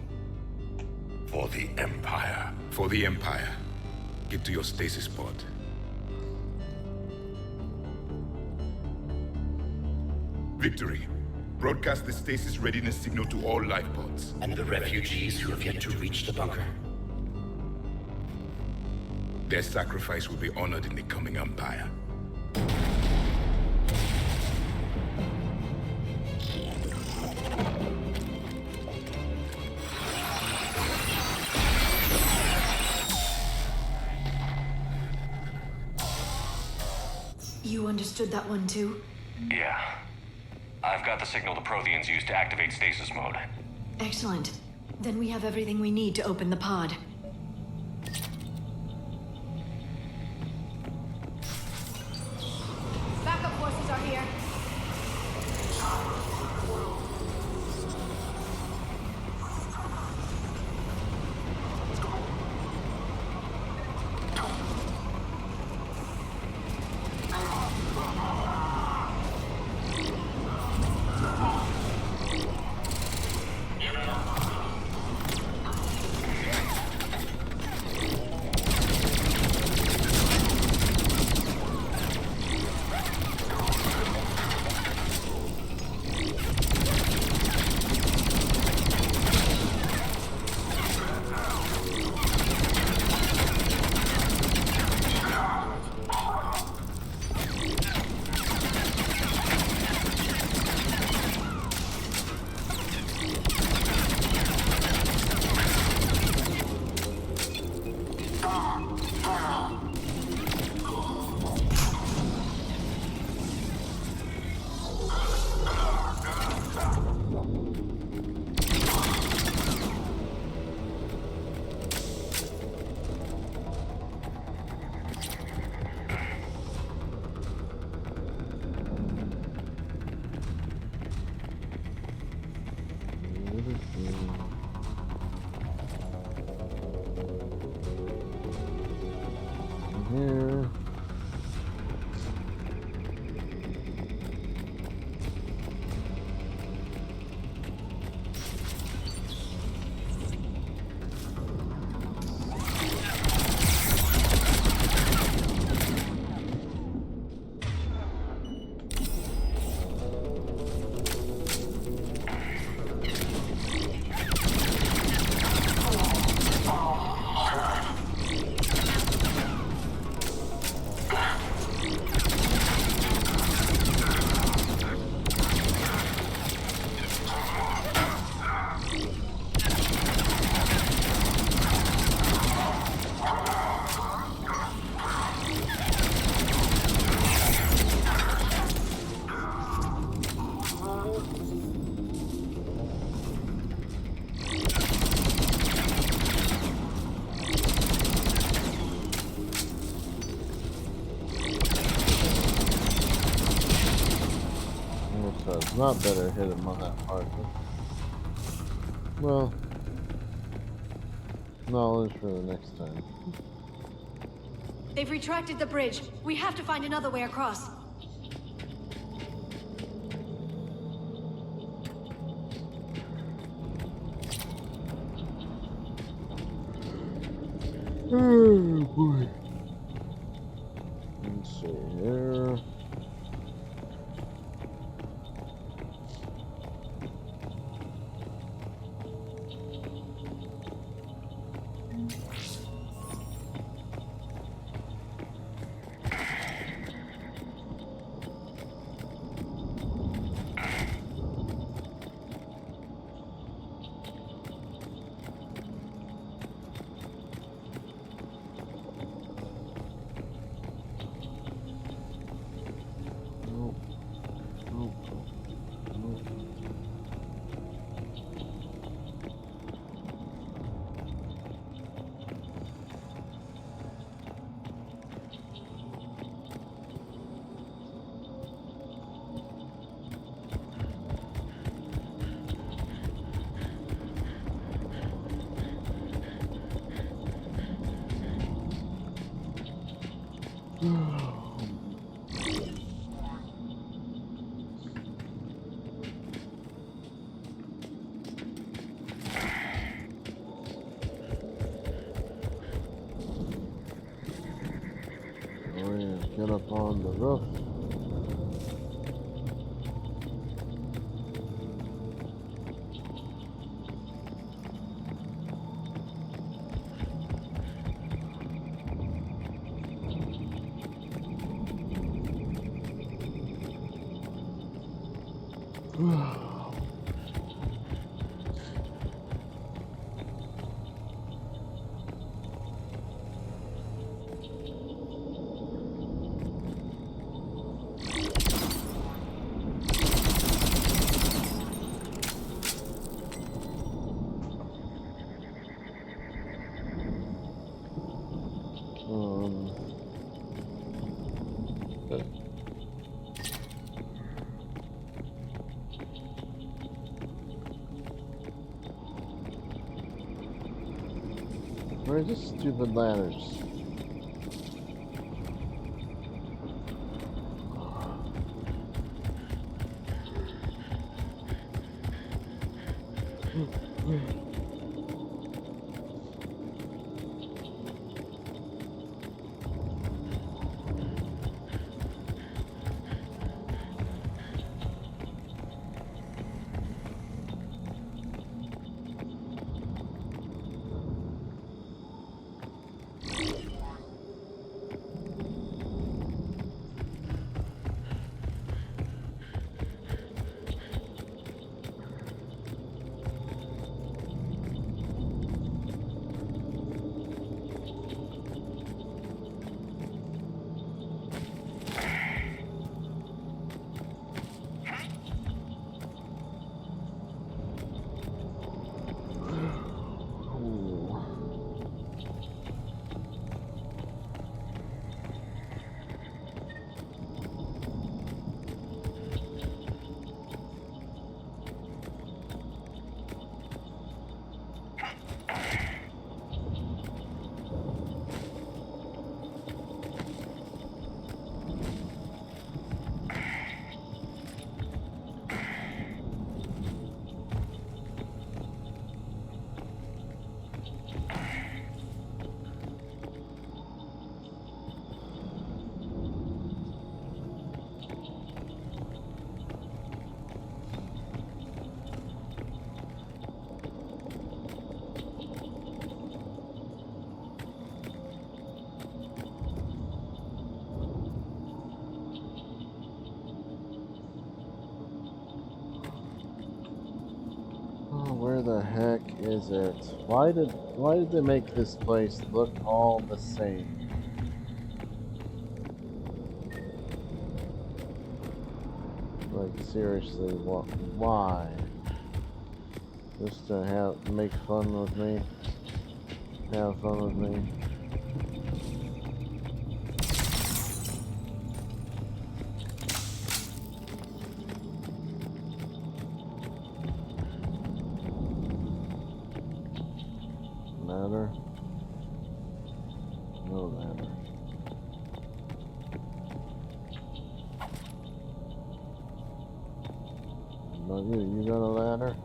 H: For the Empire. For the Empire. Get to your stasis pod. Victory. Broadcast the stasis readiness signal to all life pods.
K: And the refugees who have yet to reach the bunker?
H: Their sacrifice will be honored in the coming Empire.
D: You understood that one too?
E: Yeah. I've got the signal the Protheans use to activate stasis mode.
D: Excellent. Then we have everything we need to open the pod.
J: Backup forces are here.
A: Here. So it's not better hit him on that part. Well, knowledge for the next time.
J: They've retracted the bridge. We have to find another way across.
A: Oh boy. Let's see here. Oh yeah, get up on the roof. Where are these stupid ladders? Where the heck is it? Why did they make this place look all the same? Like seriously, why? Just to make fun with me? Have fun with me? Ladder? No ladder. Not you. You got a ladder?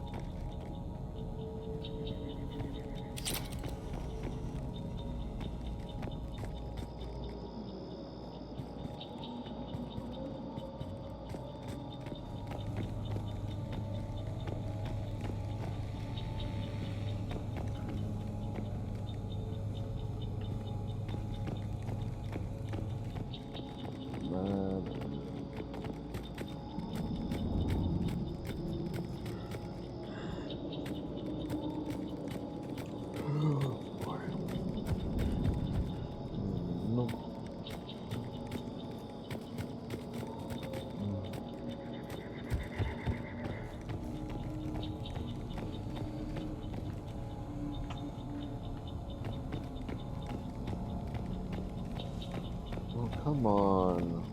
A: Come on.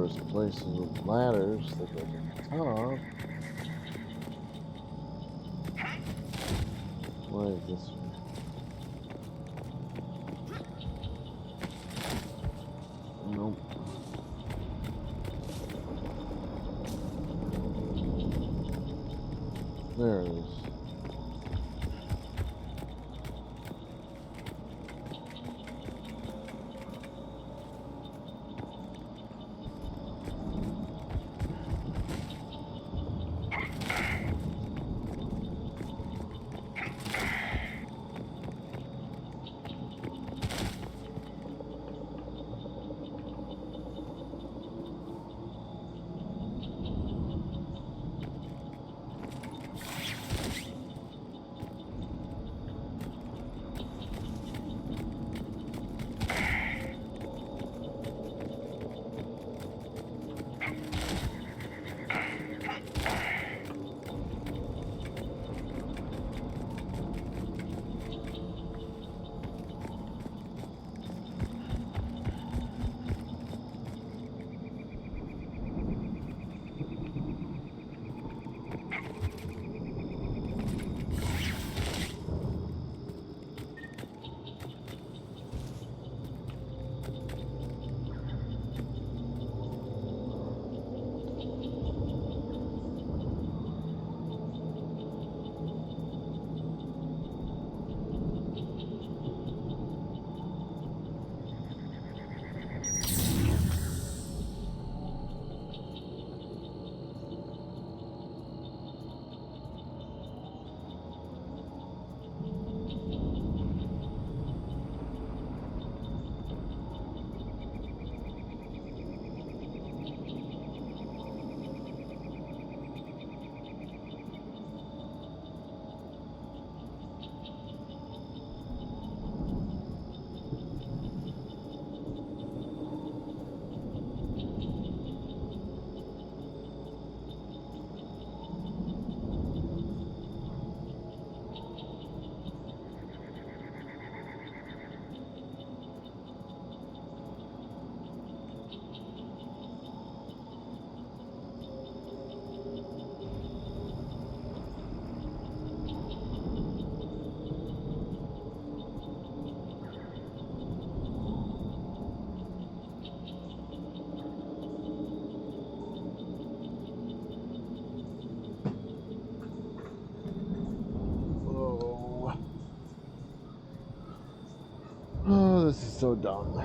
A: was places with ladders that go to the top. Why is this one? Nope. There it is. Oh, this is so dumb.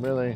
A: Really?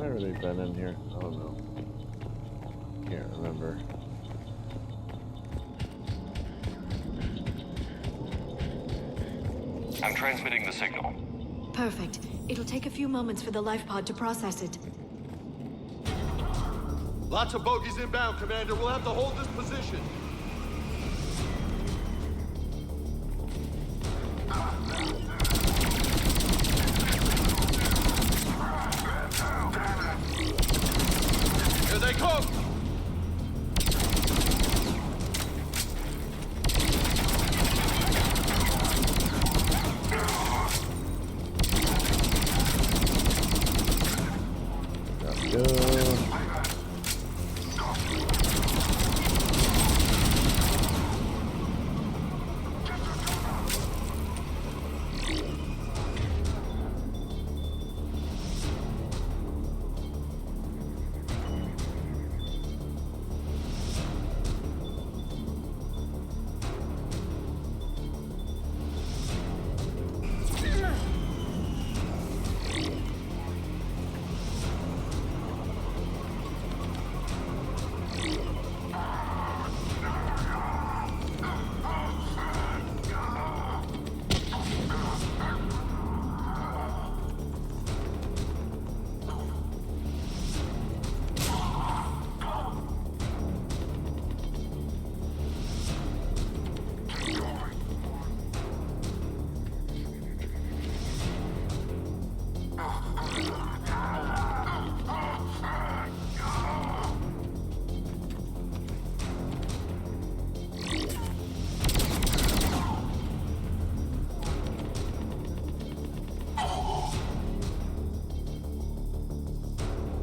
A: I've already been in here. Oh no. Can't remember.
E: I'm transmitting the signal.
J: Perfect. It'll take a few moments for the life pod to process it.
L: Lots of bogies inbound, Commander. We'll have to hold this position. Here they come!
A: Let's go.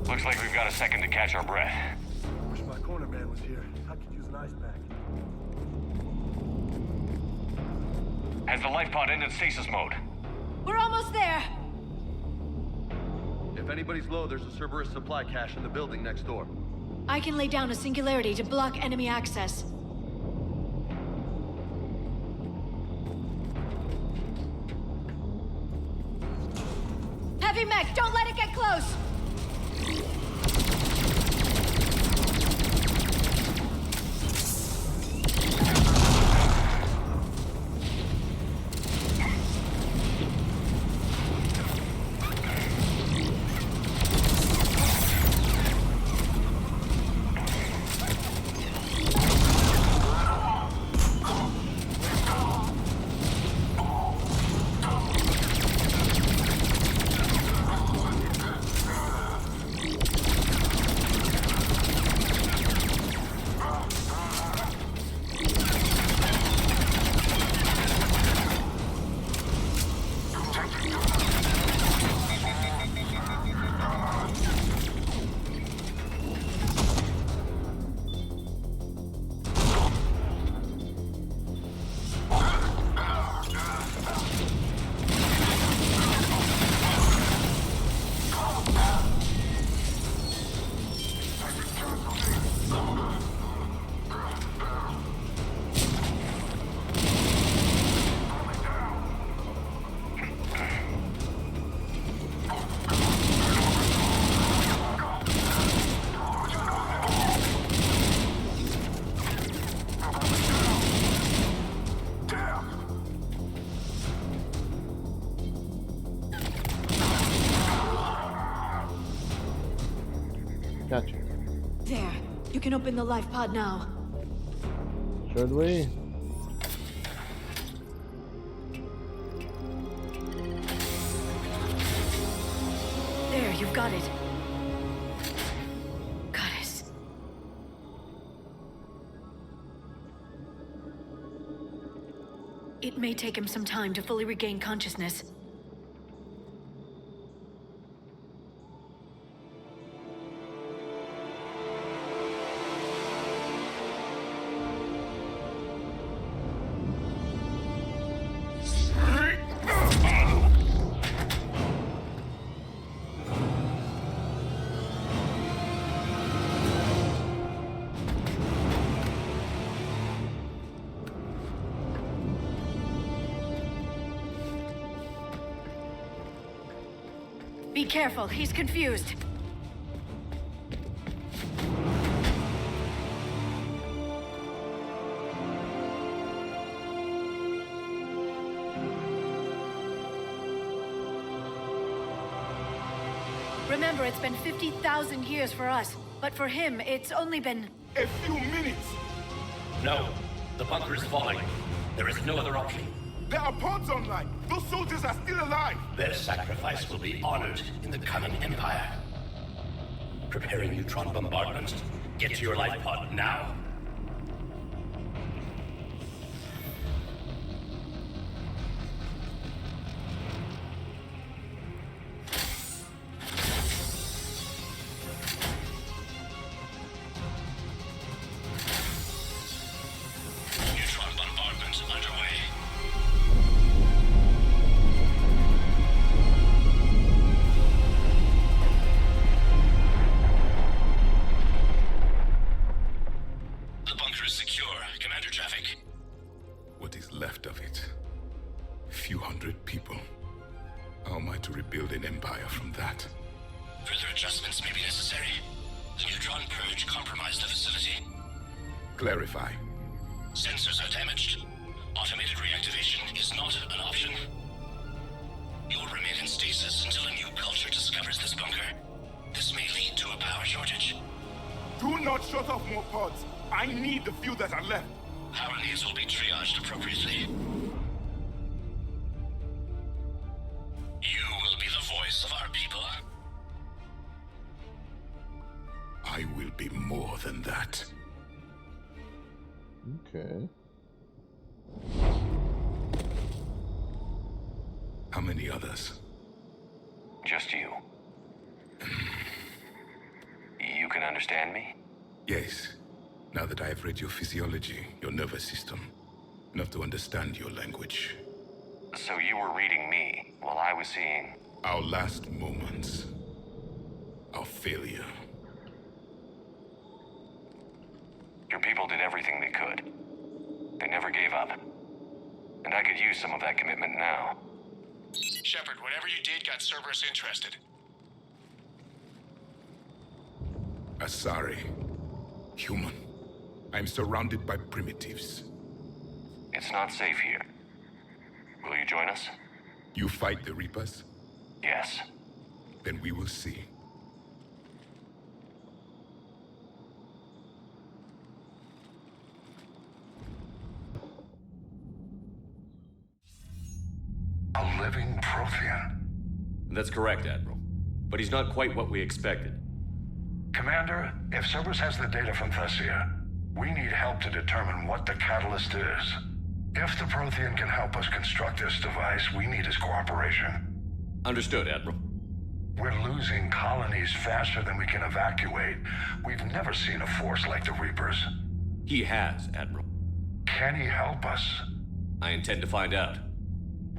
E: Looks like we've got a second to catch our breath.
N: Wish my corner man was here. I could use an ice pack.
E: Has the life pod ended stasis mode?
J: We're almost there!
L: If anybody's low, there's a Cerberus supply cache in the building next door.
J: I can lay down a singularity to block enemy access. Heavy mech, don't let it get close!
A: Gotcha.
J: There. You can open the life pod now.
A: Should we?
D: got it. Goddess. It may take him some time to fully regain consciousness. Be careful, he's confused. Remember, it's been 50,000 years for us, but for him, it's only been...
H: A few minutes!
K: No, the bunker is falling. There is no other option.
H: There are pods online! Those soldiers are still alive!
K: Their sacrifice will be honored in the coming Empire. Preparing neutron bombardment. Get to your life pod now. Neutron bombardment underway. The bunker is secure. Commander traffic.
H: What is left of it? Few hundred people. How am I to rebuild an empire from that?
K: Further adjustments may be necessary. The neutron purge compromised the facility.
H: Clarify.
K: Sensors are damaged. Automated reactivation is not an option. You will remain in stasis until a new culture discovers this bunker. This may lead to a power shortage.
H: Do not shut off more pods! I need the few that are left!
K: Power needs will be triaged appropriately. You will be the voice of our people.
H: I will be more than that.
A: Okay.
H: How many others?
E: Just you. You can understand me?
H: Yes. Now that I have read your physiology, your nervous system, enough to understand your language.
E: So you were reading me while I was seeing...
H: Our last moments. Our failure.
E: Your people did everything they could. They never gave up. And I could use some of that commitment now.
M: Shepard, whatever you did got Cerberus interested.
H: Asari. Human. I'm surrounded by primitives.
E: It's not safe here. Will you join us?
H: You fight the Reapers?
E: Yes.
H: Then we will see.
O: A living Prothean.
P: That's correct, Admiral. But he's not quite what we expected.
O: Commander, if Cerberus has the data from Thessia, we need help to determine what the catalyst is. If the Prothean can help us construct this device, we need his cooperation.
P: Understood, Admiral.
O: We're losing colonies faster than we can evacuate. We've never seen a force like the Reapers.
P: He has, Admiral.
O: Can he help us?
P: I intend to find out.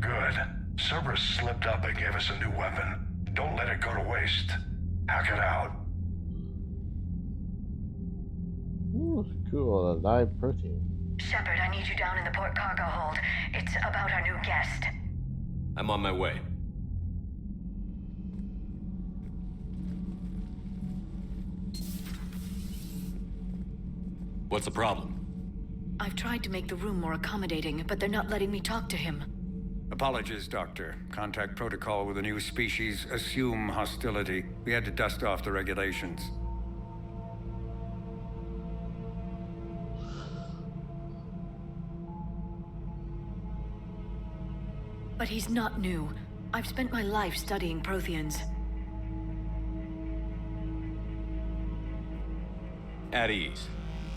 O: Good. Cerberus slipped up and gave us a new weapon. Don't let it go to waste. Hack it out.
A: Ooh, cool. A live protein.
D: Shepard, I need you down in the port cargo hold. It's about our new guest.
P: I'm on my way. What's the problem?
D: I've tried to make the room more accommodating, but they're not letting me talk to him.
Q: Apologies, Doctor. Contact protocol with a new species. Assume hostility. We had to dust off the regulations.
D: But he's not new. I've spent my life studying Protheans.
P: At ease.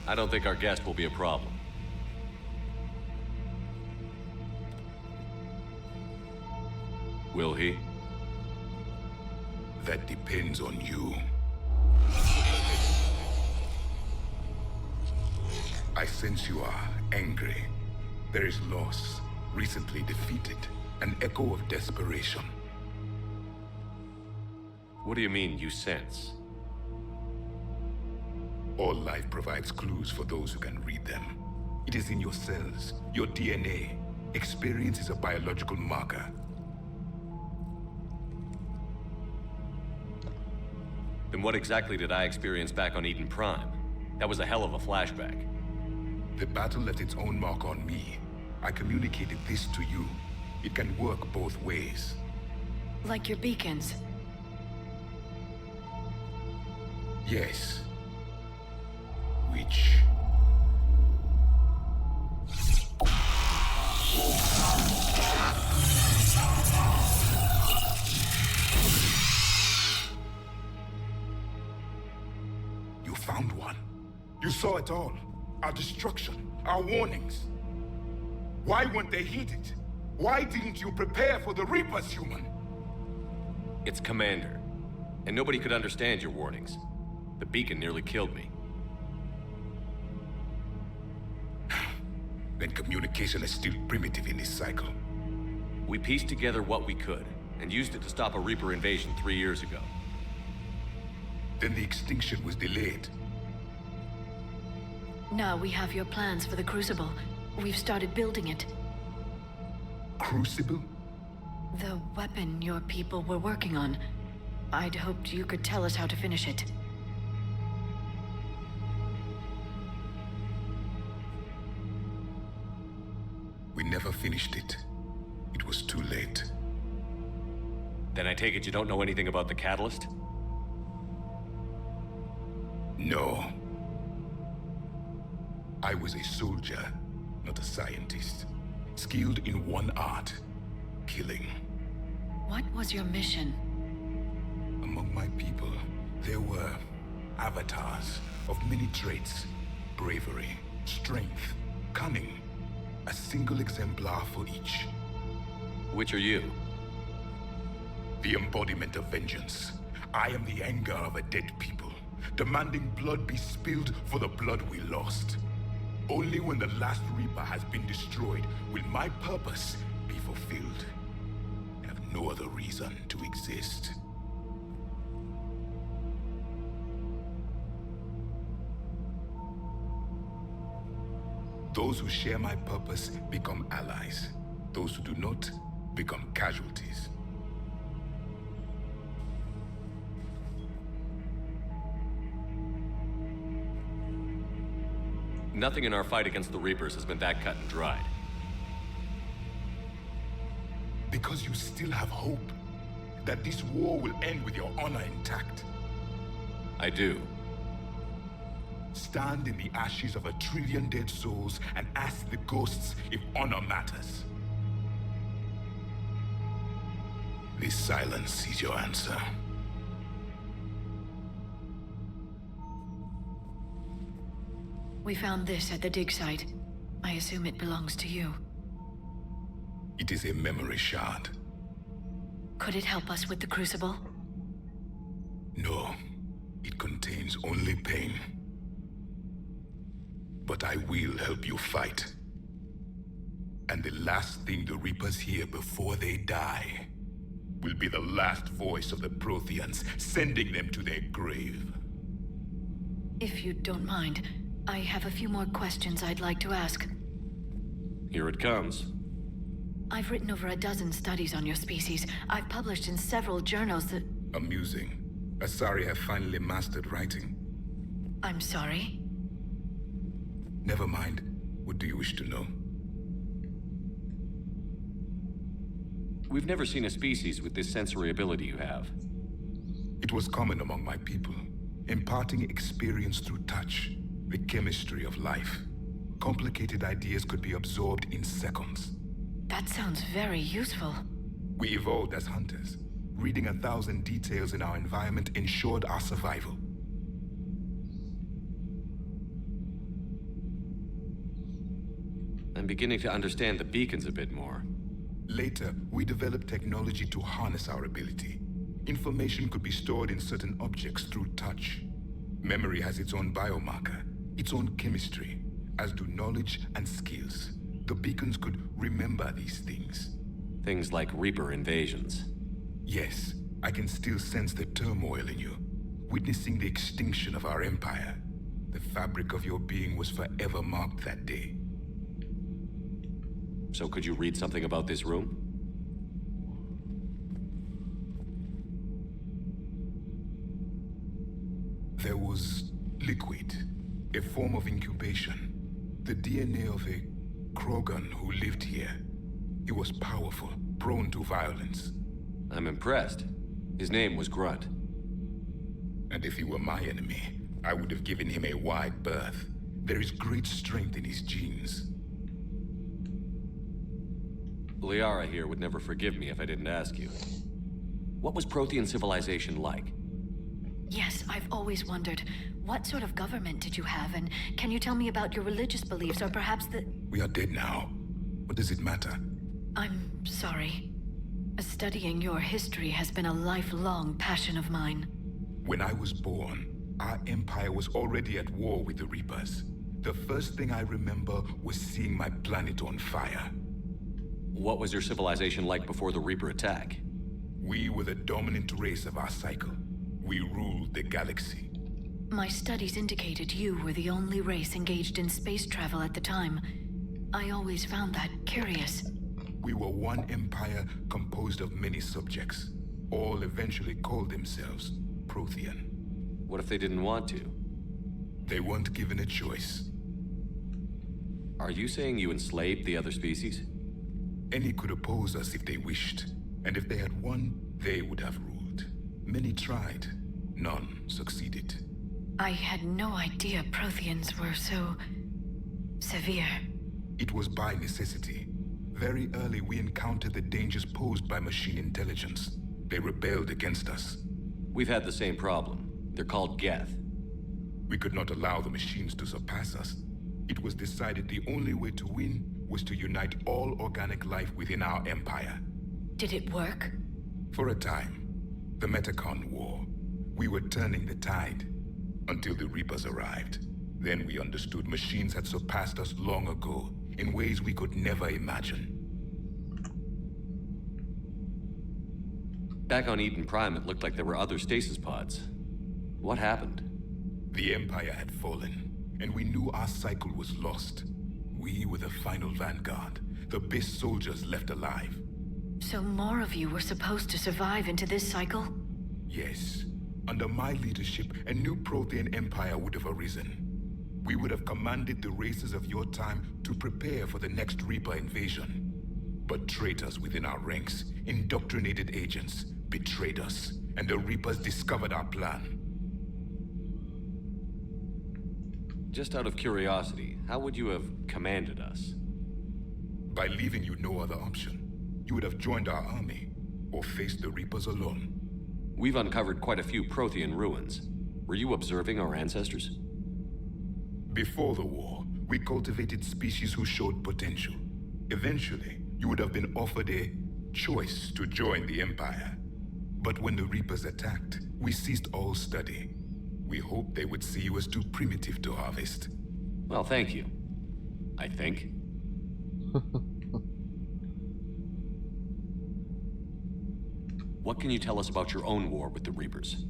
P: I don't think our guest will be a problem. Will he?
H: That depends on you. I sense you are angry. There is loss, recently defeated, an echo of desperation.
P: What do you mean, you sense?
H: All life provides clues for those who can read them. It is in your cells, your DNA. Experience is a biological marker.
P: Then what exactly did I experience back on Eden Prime? That was a hell of a flashback.
H: The battle left its own mark on me. I communicated this to you. It can work both ways.
D: Like your beacons.
H: Yes. Which... You found one. You saw it all. Our destruction, our warnings. Why weren't they heeded? Why didn't you prepare for the Reapers, human?
P: It's Commander. And nobody could understand your warnings. The beacon nearly killed me.
H: Then communication is still primitive in this cycle.
P: We pieced together what we could, and used it to stop a Reaper invasion 3 years ago.
H: Then the extinction was delayed.
D: Now we have your plans for the Crucible. We've started building it.
H: Crucible?
D: The weapon your people were working on. I'd hoped you could tell us how to finish it.
H: We never finished it. It was too late.
P: Then I take it you don't know anything about the catalyst?
H: No. I was a soldier, not a scientist. Skilled in one art, killing.
D: What was your mission?
H: Among my people, there were avatars of many traits. Bravery, strength, cunning. A single exemplar for each.
P: Which are you?
H: The embodiment of vengeance. I am the anger of a dead people, demanding blood be spilled for the blood we lost. Only when the last Reaper has been destroyed will my purpose be fulfilled. I have no other reason to exist. Those who share my purpose become allies. Those who do not become casualties.
P: Nothing in our fight against the Reapers has been that cut and dried.
H: Because you still have hope that this war will end with your honor intact.
P: I do.
H: Stand in the ashes of 1 trillion dead souls and ask the ghosts if honor matters. This silence is your answer.
D: We found this at the dig site. I assume it belongs to you.
H: It is a memory shard.
D: Could it help us with the Crucible?
H: No. It contains only pain. But I will help you fight. And the last thing the Reapers hear before they die will be the last voice of the Protheans, sending them to their grave.
D: If you don't mind, I have a few more questions I'd like to ask.
P: Here it comes.
D: I've written over a dozen studies on your species. I've published in several journals that...
H: Amusing. Asari have finally mastered writing.
D: I'm sorry?
H: Never mind. What do you wish to know?
P: We've never seen a species with this sensory ability you have.
H: It was common among my people, imparting experience through touch, the chemistry of life. Complicated ideas could be absorbed in seconds.
D: That sounds very useful.
H: We evolved as hunters. Reading 1,000 details in our environment ensured our survival.
P: I'm beginning to understand the beacons a bit more.
H: Later, we developed technology to harness our ability. Information could be stored in certain objects through touch. Memory has its own biomarker, its own chemistry, as do knowledge and skills. The beacons could remember these things.
P: Things like Reaper invasions.
H: Yes, I can still sense the turmoil in you, witnessing the extinction of our empire. The fabric of your being was forever marked that day.
P: So could you read something about this room?
H: There was liquid, a form of incubation. The DNA of a Krogan who lived here. He was powerful, prone to violence.
P: I'm impressed. His name was Grunt.
H: And if he were my enemy, I would have given him a wide berth. There is great strength in his genes.
P: Liara here would never forgive me if I didn't ask you. What was Prothean civilization like?
D: Yes, I've always wondered, what sort of government did you have, and can you tell me about your religious beliefs, or perhaps the...
H: We are dead now. What does it matter?
D: I'm sorry. Studying your history has been a lifelong passion of mine.
H: When I was born, our empire was already at war with the Reapers. The first thing I remember was seeing my planet on fire.
P: What was your civilization like before the Reaper attack?
H: We were the dominant race of our cycle. We ruled the galaxy.
D: My studies indicated you were the only race engaged in space travel at the time. I always found that curious.
H: We were one empire composed of many subjects. All eventually called themselves Prothean.
P: What if they didn't want to?
H: They weren't given a choice.
P: Are you saying you enslaved the other species?
H: Any could oppose us if they wished. And if they had won, they would have ruled. Many tried. None succeeded.
D: I had no idea Protheans were so... severe.
H: It was by necessity. Very early we encountered the dangers posed by machine intelligence. They rebelled against us.
P: We've had the same problem. They're called Geth.
H: We could not allow the machines to surpass us. It was decided the only way to win was to unite all organic life within our empire.
D: Did it work?
H: For a time. The Metacon War. We were turning the tide. Until the Reapers arrived. Then we understood machines had surpassed us long ago, in ways we could never imagine.
P: Back on Eden Prime, it looked like there were other stasis pods. What happened?
H: The Empire had fallen, and we knew our cycle was lost. We were the final vanguard, the best soldiers left alive.
D: So more of you were supposed to survive into this cycle?
H: Yes. Under my leadership, a new Prothean empire would have arisen. We would have commanded the races of your time to prepare for the next Reaper invasion. But traitors within our ranks, indoctrinated agents, betrayed us, and the Reapers discovered our plan.
P: Just out of curiosity, how would you have commanded us?
H: By leaving you no other option. You would have joined our army, or faced the Reapers alone.
P: We've uncovered quite a few Prothean ruins. Were you observing our ancestors?
H: Before the war, we cultivated species who showed potential. Eventually, you would have been offered a choice to join the Empire. But when the Reapers attacked, we ceased all study. We hoped they would see you as too primitive to harvest.
P: Well, thank you. I think. What can you tell us about your own war with the Reapers?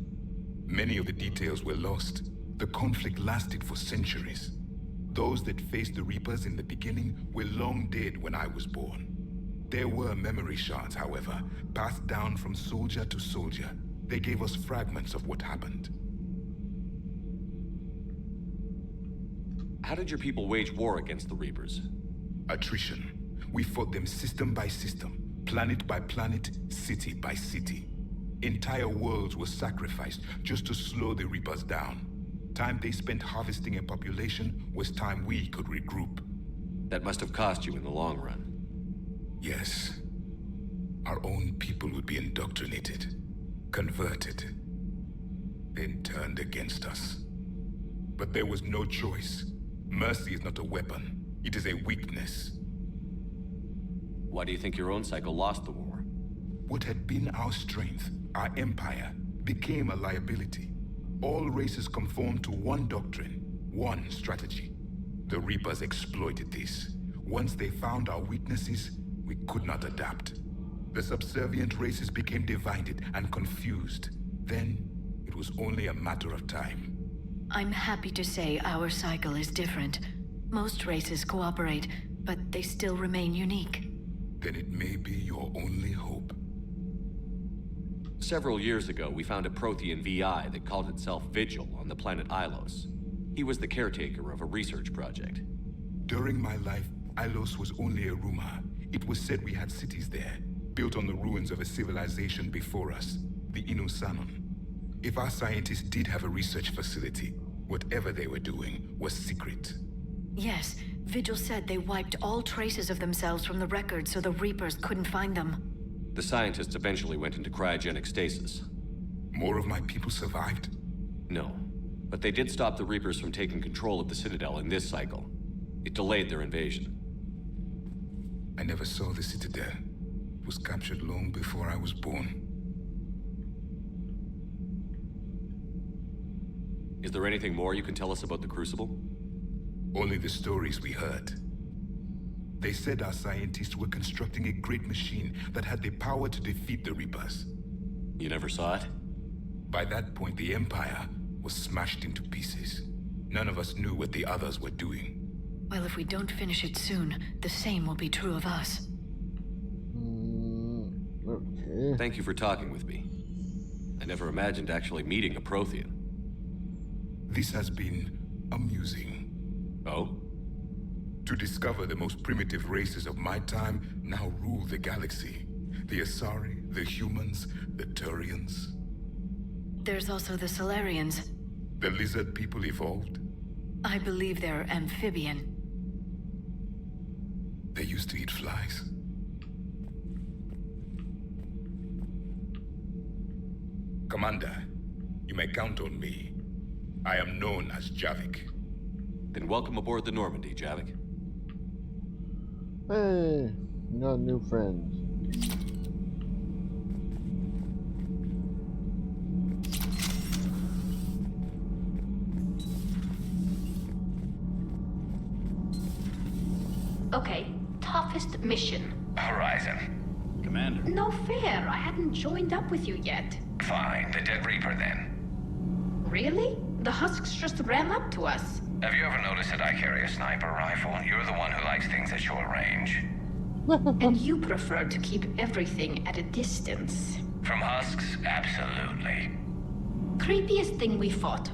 H: Many of the details were lost. The conflict lasted for centuries. Those that faced the Reapers in the beginning were long dead when I was born. There were memory shards, however, passed down from soldier to soldier. They gave us fragments of what happened.
P: How did your people wage war against the Reapers?
H: Attrition. We fought them system by system, planet by planet, city by city. Entire worlds were sacrificed just to slow the Reapers down. Time they spent harvesting a population was time we could regroup.
P: That must have cost you in the long run.
H: Yes. Our own people would be indoctrinated, converted, then turned against us. But there was no choice. Mercy is not a weapon. It is a weakness.
P: Why do you think your own cycle lost the war?
H: What had been our strength, our empire, became a liability. All races conformed to one doctrine, one strategy. The Reapers exploited this. Once they found our weaknesses, we could not adapt. The subservient races became divided and confused. Then, it was only a matter of time.
D: I'm happy to say our cycle is different. Most races cooperate, but they still remain unique.
H: Then it may be your only hope.
P: Several years ago, we found a Prothean VI that called itself Vigil on the planet Ilos. He was the caretaker of a research project.
H: During my life, Ilos was only a rumor. It was said we had cities there, built on the ruins of a civilization before us, the Inusanon. If our scientists did have a research facility, whatever they were doing was secret.
D: Yes, Vigil said they wiped all traces of themselves from the records so the Reapers couldn't find them.
P: The scientists eventually went into cryogenic stasis.
H: More of my people survived?
P: No, but they did stop the Reapers from taking control of the Citadel in this cycle. It delayed their invasion.
H: I never saw the Citadel. It was captured long before I was born.
P: Is there anything more you can tell us about the Crucible?
H: Only the stories we heard. They said our scientists were constructing a great machine that had the power to defeat the Reapers.
P: You never saw it?
H: By that point, the Empire was smashed into pieces. None of us knew what the others were doing.
D: Well, if we don't finish it soon, the same will be true of us.
A: Okay.
P: Thank you for talking with me. I never imagined actually meeting a Prothean.
H: This has been amusing.
P: Oh?
H: To discover the most primitive races of my time now rule the galaxy. The Asari, the humans, the Turians.
D: There's also the Solarians.
H: The lizard people evolved?
D: I believe they're amphibian.
H: They used to eat flies. Commander, you may count on me. I am known as Javik.
P: Then welcome aboard the Normandy, Javik.
A: Hey, we got new friends.
C: Okay, toughest mission.
K: Horizon.
R: Commander.
C: No fair, I hadn't joined up with you yet.
K: Fine, the Dead Reaper then.
C: Really? The husks just ran up to us.
K: Have you ever noticed that I carry a sniper rifle? You're the one who likes things at short range.
C: And you prefer to keep everything at a distance.
K: From husks, absolutely.
C: Creepiest thing we fought.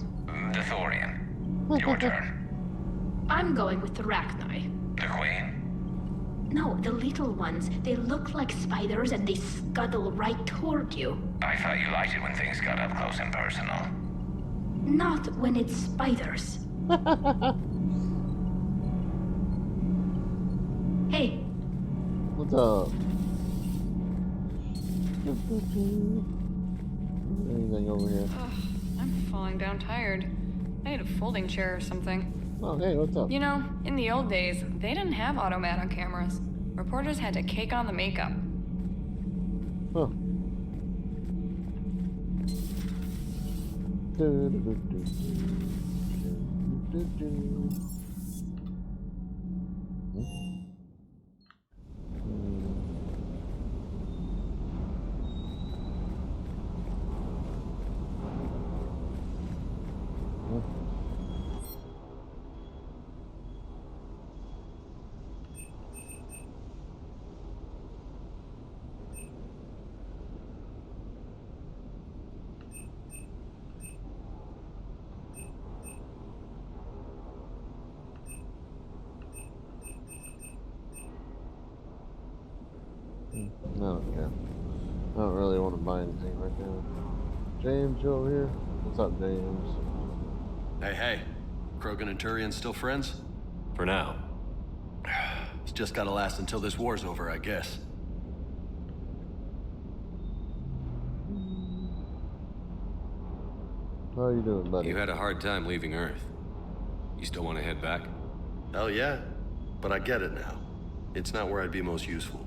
K: The Thorian. Your turn.
C: I'm going with the Rachni.
K: The Queen?
C: No, the little ones. They look like spiders and they scuttle right toward you.
K: I thought you liked it when things got up close and personal.
C: Not when it's spiders. Hey.
A: What's up? Anything over here?
S: Ugh, I'm falling down tired. I need a folding chair or something.
A: Oh, hey, what's up?
S: You know, in the old days, they didn't have automatic cameras. Reporters had to cake on the makeup.
A: Huh. I don't care. I don't really want to buy anything right now. James, you over here? What's up, James?
L: Hey. Krogan and Turian still friends?
P: For now.
L: It's just gotta last until this war's over, I guess.
A: How are you doing, buddy?
P: You had a hard time leaving Earth. You still want to head back?
L: Hell yeah. but I get it now. It's not where I'd be most useful.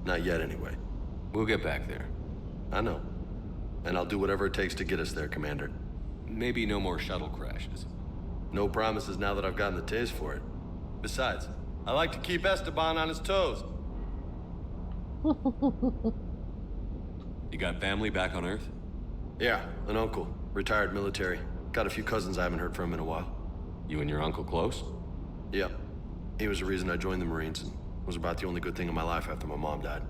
L: Not yet, anyway.
P: We'll get back there.
L: I know. And I'll do whatever it takes to get us there, Commander.
P: Maybe no more shuttle crashes.
L: No promises now that I've gotten the taste for it. Besides, I like to keep Esteban on his toes.
P: You got family back on Earth?
L: Yeah, an uncle. Retired military. Got a few cousins I haven't heard from in a while.
P: You and your uncle close?
L: Yeah. He was the reason I joined the Marines and was about the only good thing in my life after my mom died.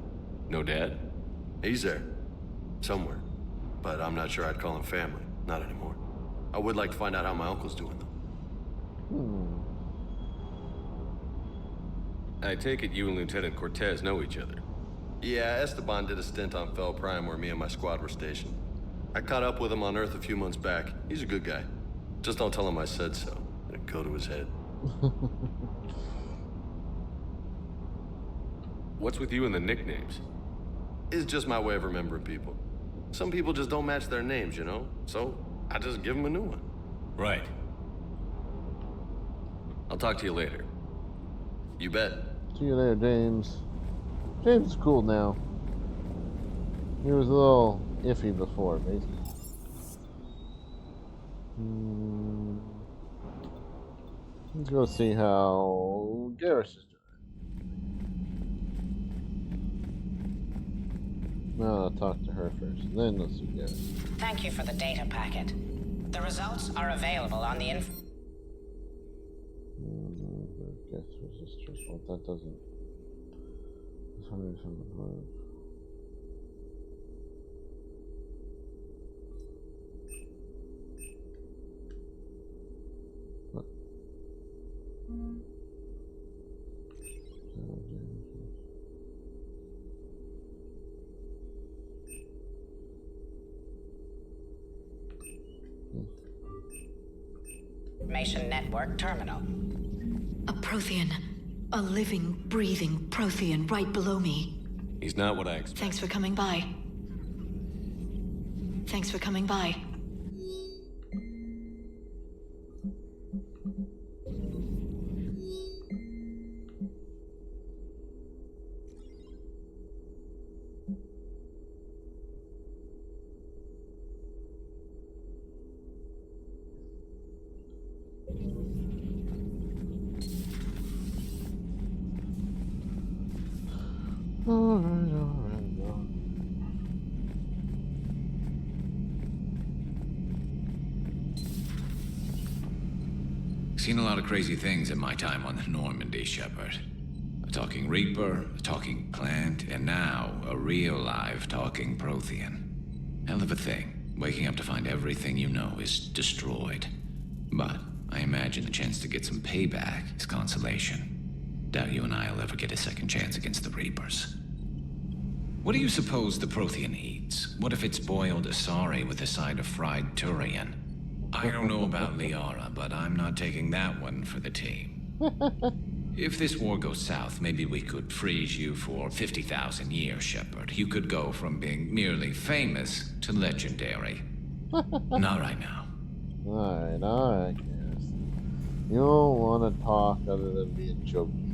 P: No dad?
L: He's there. Somewhere. But I'm not sure I'd call him family. Not anymore. I would like to find out how my uncle's doing, though.
P: I take it you and Lieutenant Cortez know each other.
L: Yeah, Esteban did a stint on Fel Prime where me and my squad were stationed. I caught up with him on Earth a few months back. He's a good guy. Just don't tell him I said so. It'll go to his head.
P: What's with you and the nicknames?
L: It's just my way of remembering people. Some people just don't match their names, you know? So, I just give them a new one.
P: Right. I'll talk to you later.
L: You bet.
A: See you later, James. James is cool now. He was a little iffy before, basically. Let's go see how Garrus is doing. No, I'll talk to her first, then let's see Garrus.
R: Thank you for the data packet. The results are available on the guess
A: resistors. Well, that doesn't. 175. What?
R: Information Network Terminal.
D: A Prothean. A living, breathing Prothean right below me.
P: He's not what I expected.
D: Thanks for coming by. Thanks for coming by.
T: Seen a lot of crazy things in my time on the Normandy, Shepard. A talking Reaper, a talking plant, and now a real live talking Prothean. Hell of a thing, waking up to find everything you know is destroyed. But I imagine the chance to get some payback is consolation. Doubt you and I'll ever get a second chance against the Reapers. What do you suppose the Prothean eats? What if it's boiled Asari with a side of fried Turian? I don't know about Liara, but I'm not taking that one for the team. If this war goes south, maybe we could freeze you for 50,000 years, Shepard. You could go from being merely famous to legendary. Not right now.
A: Alright, Garrus. You don't want to talk other than being jokey.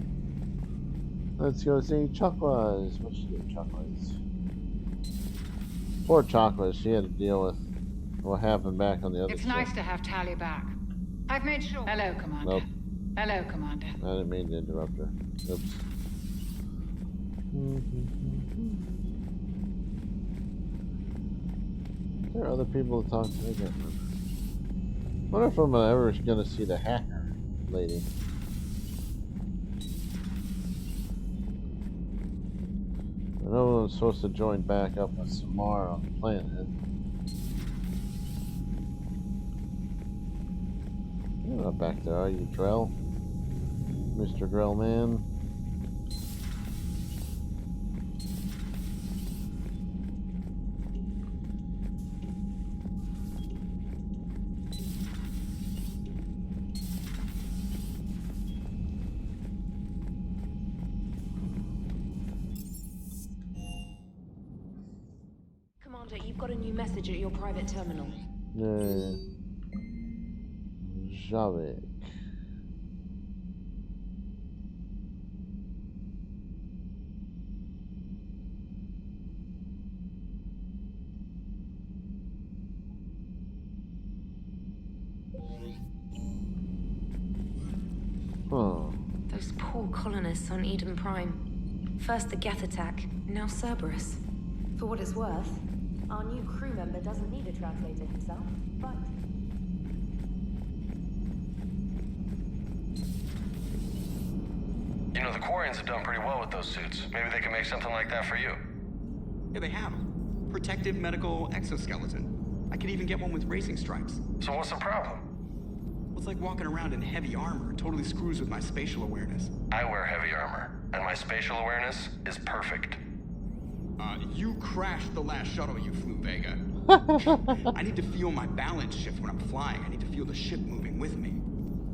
A: Let's go see Chakwas. What's she doing, Chakwas? Poor Chakwas, she had to deal with what happened back on the other
U: It's
A: ship.
U: nice to have Talia back. I've made sure. Hello, Commander.
A: Nope.
U: Hello, Commander.
A: I didn't mean to interrupt her. Oops. There are other people to talk to. I can't remember. Wonder if I'm ever gonna see the hacker lady. I know I'm supposed to join back up with Samara on the planet. You're not back there, are you, Drell? Mr. Drell Man?
J: Commander, you've got a new message at your private terminal.
A: Yeah. Javik.
C: colonists on Eden Prime. First the Geth attack, now Cerberus.
I: For what it's worth, our new crew member doesn't need a translator himself, but...
L: You know, the Quarians have done pretty well with those suits. Maybe they can make something like that for you.
B: Yeah, they have. Protective medical exoskeleton. I could even get one with racing stripes.
L: So what's the problem?
B: Well, it's like walking around in heavy armor. It totally screws with my spatial awareness.
L: I wear heavy armor, and my spatial awareness is perfect.
B: You crashed the last shuttle you flew, Vega. I need to feel my balance shift when I'm flying. I need to feel the ship moving with me.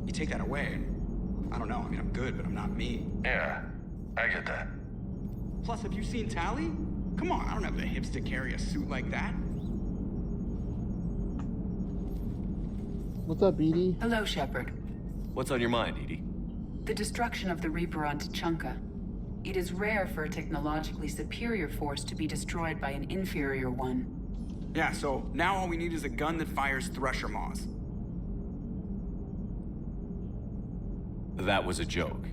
B: You take that away, and I don't know. I mean, I'm good, but I'm not me.
L: Yeah, I get that.
B: Plus, have you seen Tally? Come on, I don't have the hips to carry a suit like that.
A: What's up, Edie?
V: Hello, Shepard.
P: What's on your mind, Edie?
V: The destruction of the Reaper on Tuchanka. It is rare for a technologically superior force to be destroyed by an inferior one.
B: Yeah, so now all we need is a gun that fires Thresher Maws.
P: That was a joke.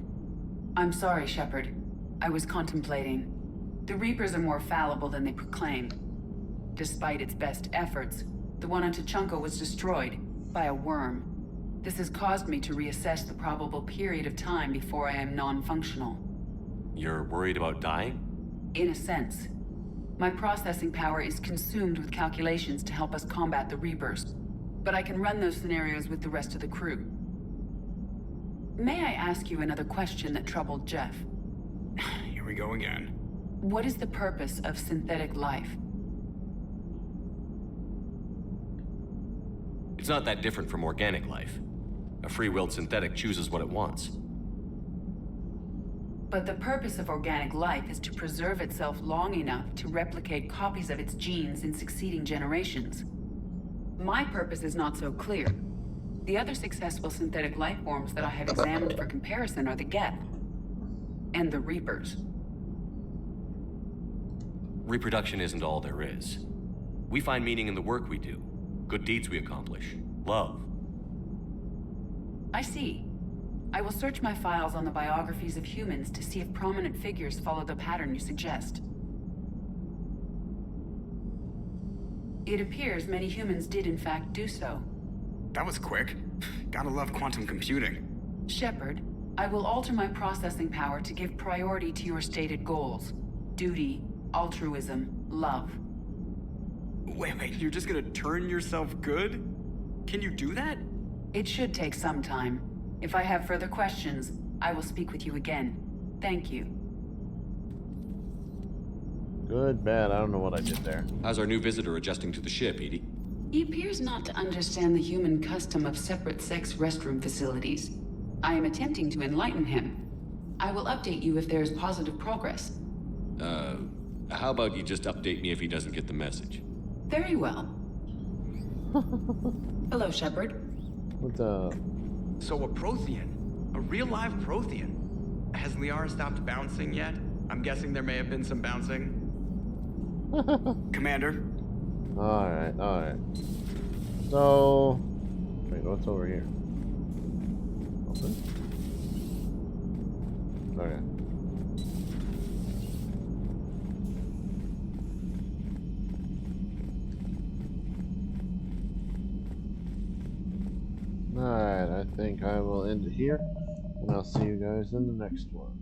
V: I'm sorry, Shepard. I was contemplating. The Reapers are more fallible than they proclaim. Despite its best efforts, the one on Tuchanka was destroyed by a worm. This has caused me to reassess the probable period of time before I am non-functional.
P: You're worried about dying?
V: In a sense. My processing power is consumed with calculations to help us combat the Reapers, but I can run those scenarios with the rest of the crew. May I ask you another question that troubled Jeff?
B: Here we go again.
V: What is the purpose of synthetic life?
P: It's not that different from organic life. A free-willed synthetic chooses what it wants.
V: But the purpose of organic life is to preserve itself long enough to replicate copies of its genes in succeeding generations. My purpose is not so clear. The other successful synthetic life forms that I have examined for comparison are the Geth and the Reapers.
P: Reproduction isn't all there is. We find meaning in the work we do, good deeds we accomplish, love.
V: I see. I will search my files on the biographies of humans to see if prominent figures follow the pattern you suggest. It appears many humans did in fact do so.
B: That was quick. Gotta love quantum computing.
V: Shepard, I will alter my processing power to give priority to your stated goals. Duty, altruism, love.
B: Wait, you're just gonna turn yourself good? Can you do that?
V: It should take some time. If I have further questions, I will speak with you again. Thank you.
A: Good, bad, I don't know what I did there.
P: How's our new visitor adjusting to the ship, Edie?
V: He appears not to understand the human custom of separate-sex restroom facilities. I am attempting to enlighten him. I will update you if there is positive progress.
P: How about you just update me if he doesn't get the message?
V: Very well. Hello, Shepard.
A: What's up?
B: So a Prothean? A real live Prothean? Has Liara stopped bouncing yet? I'm guessing there may have been some bouncing. Commander?
A: Alright, alright. So... Wait, what's over here? Open? Okay. Alright, I think I will end it here, and I'll see you guys in the next one.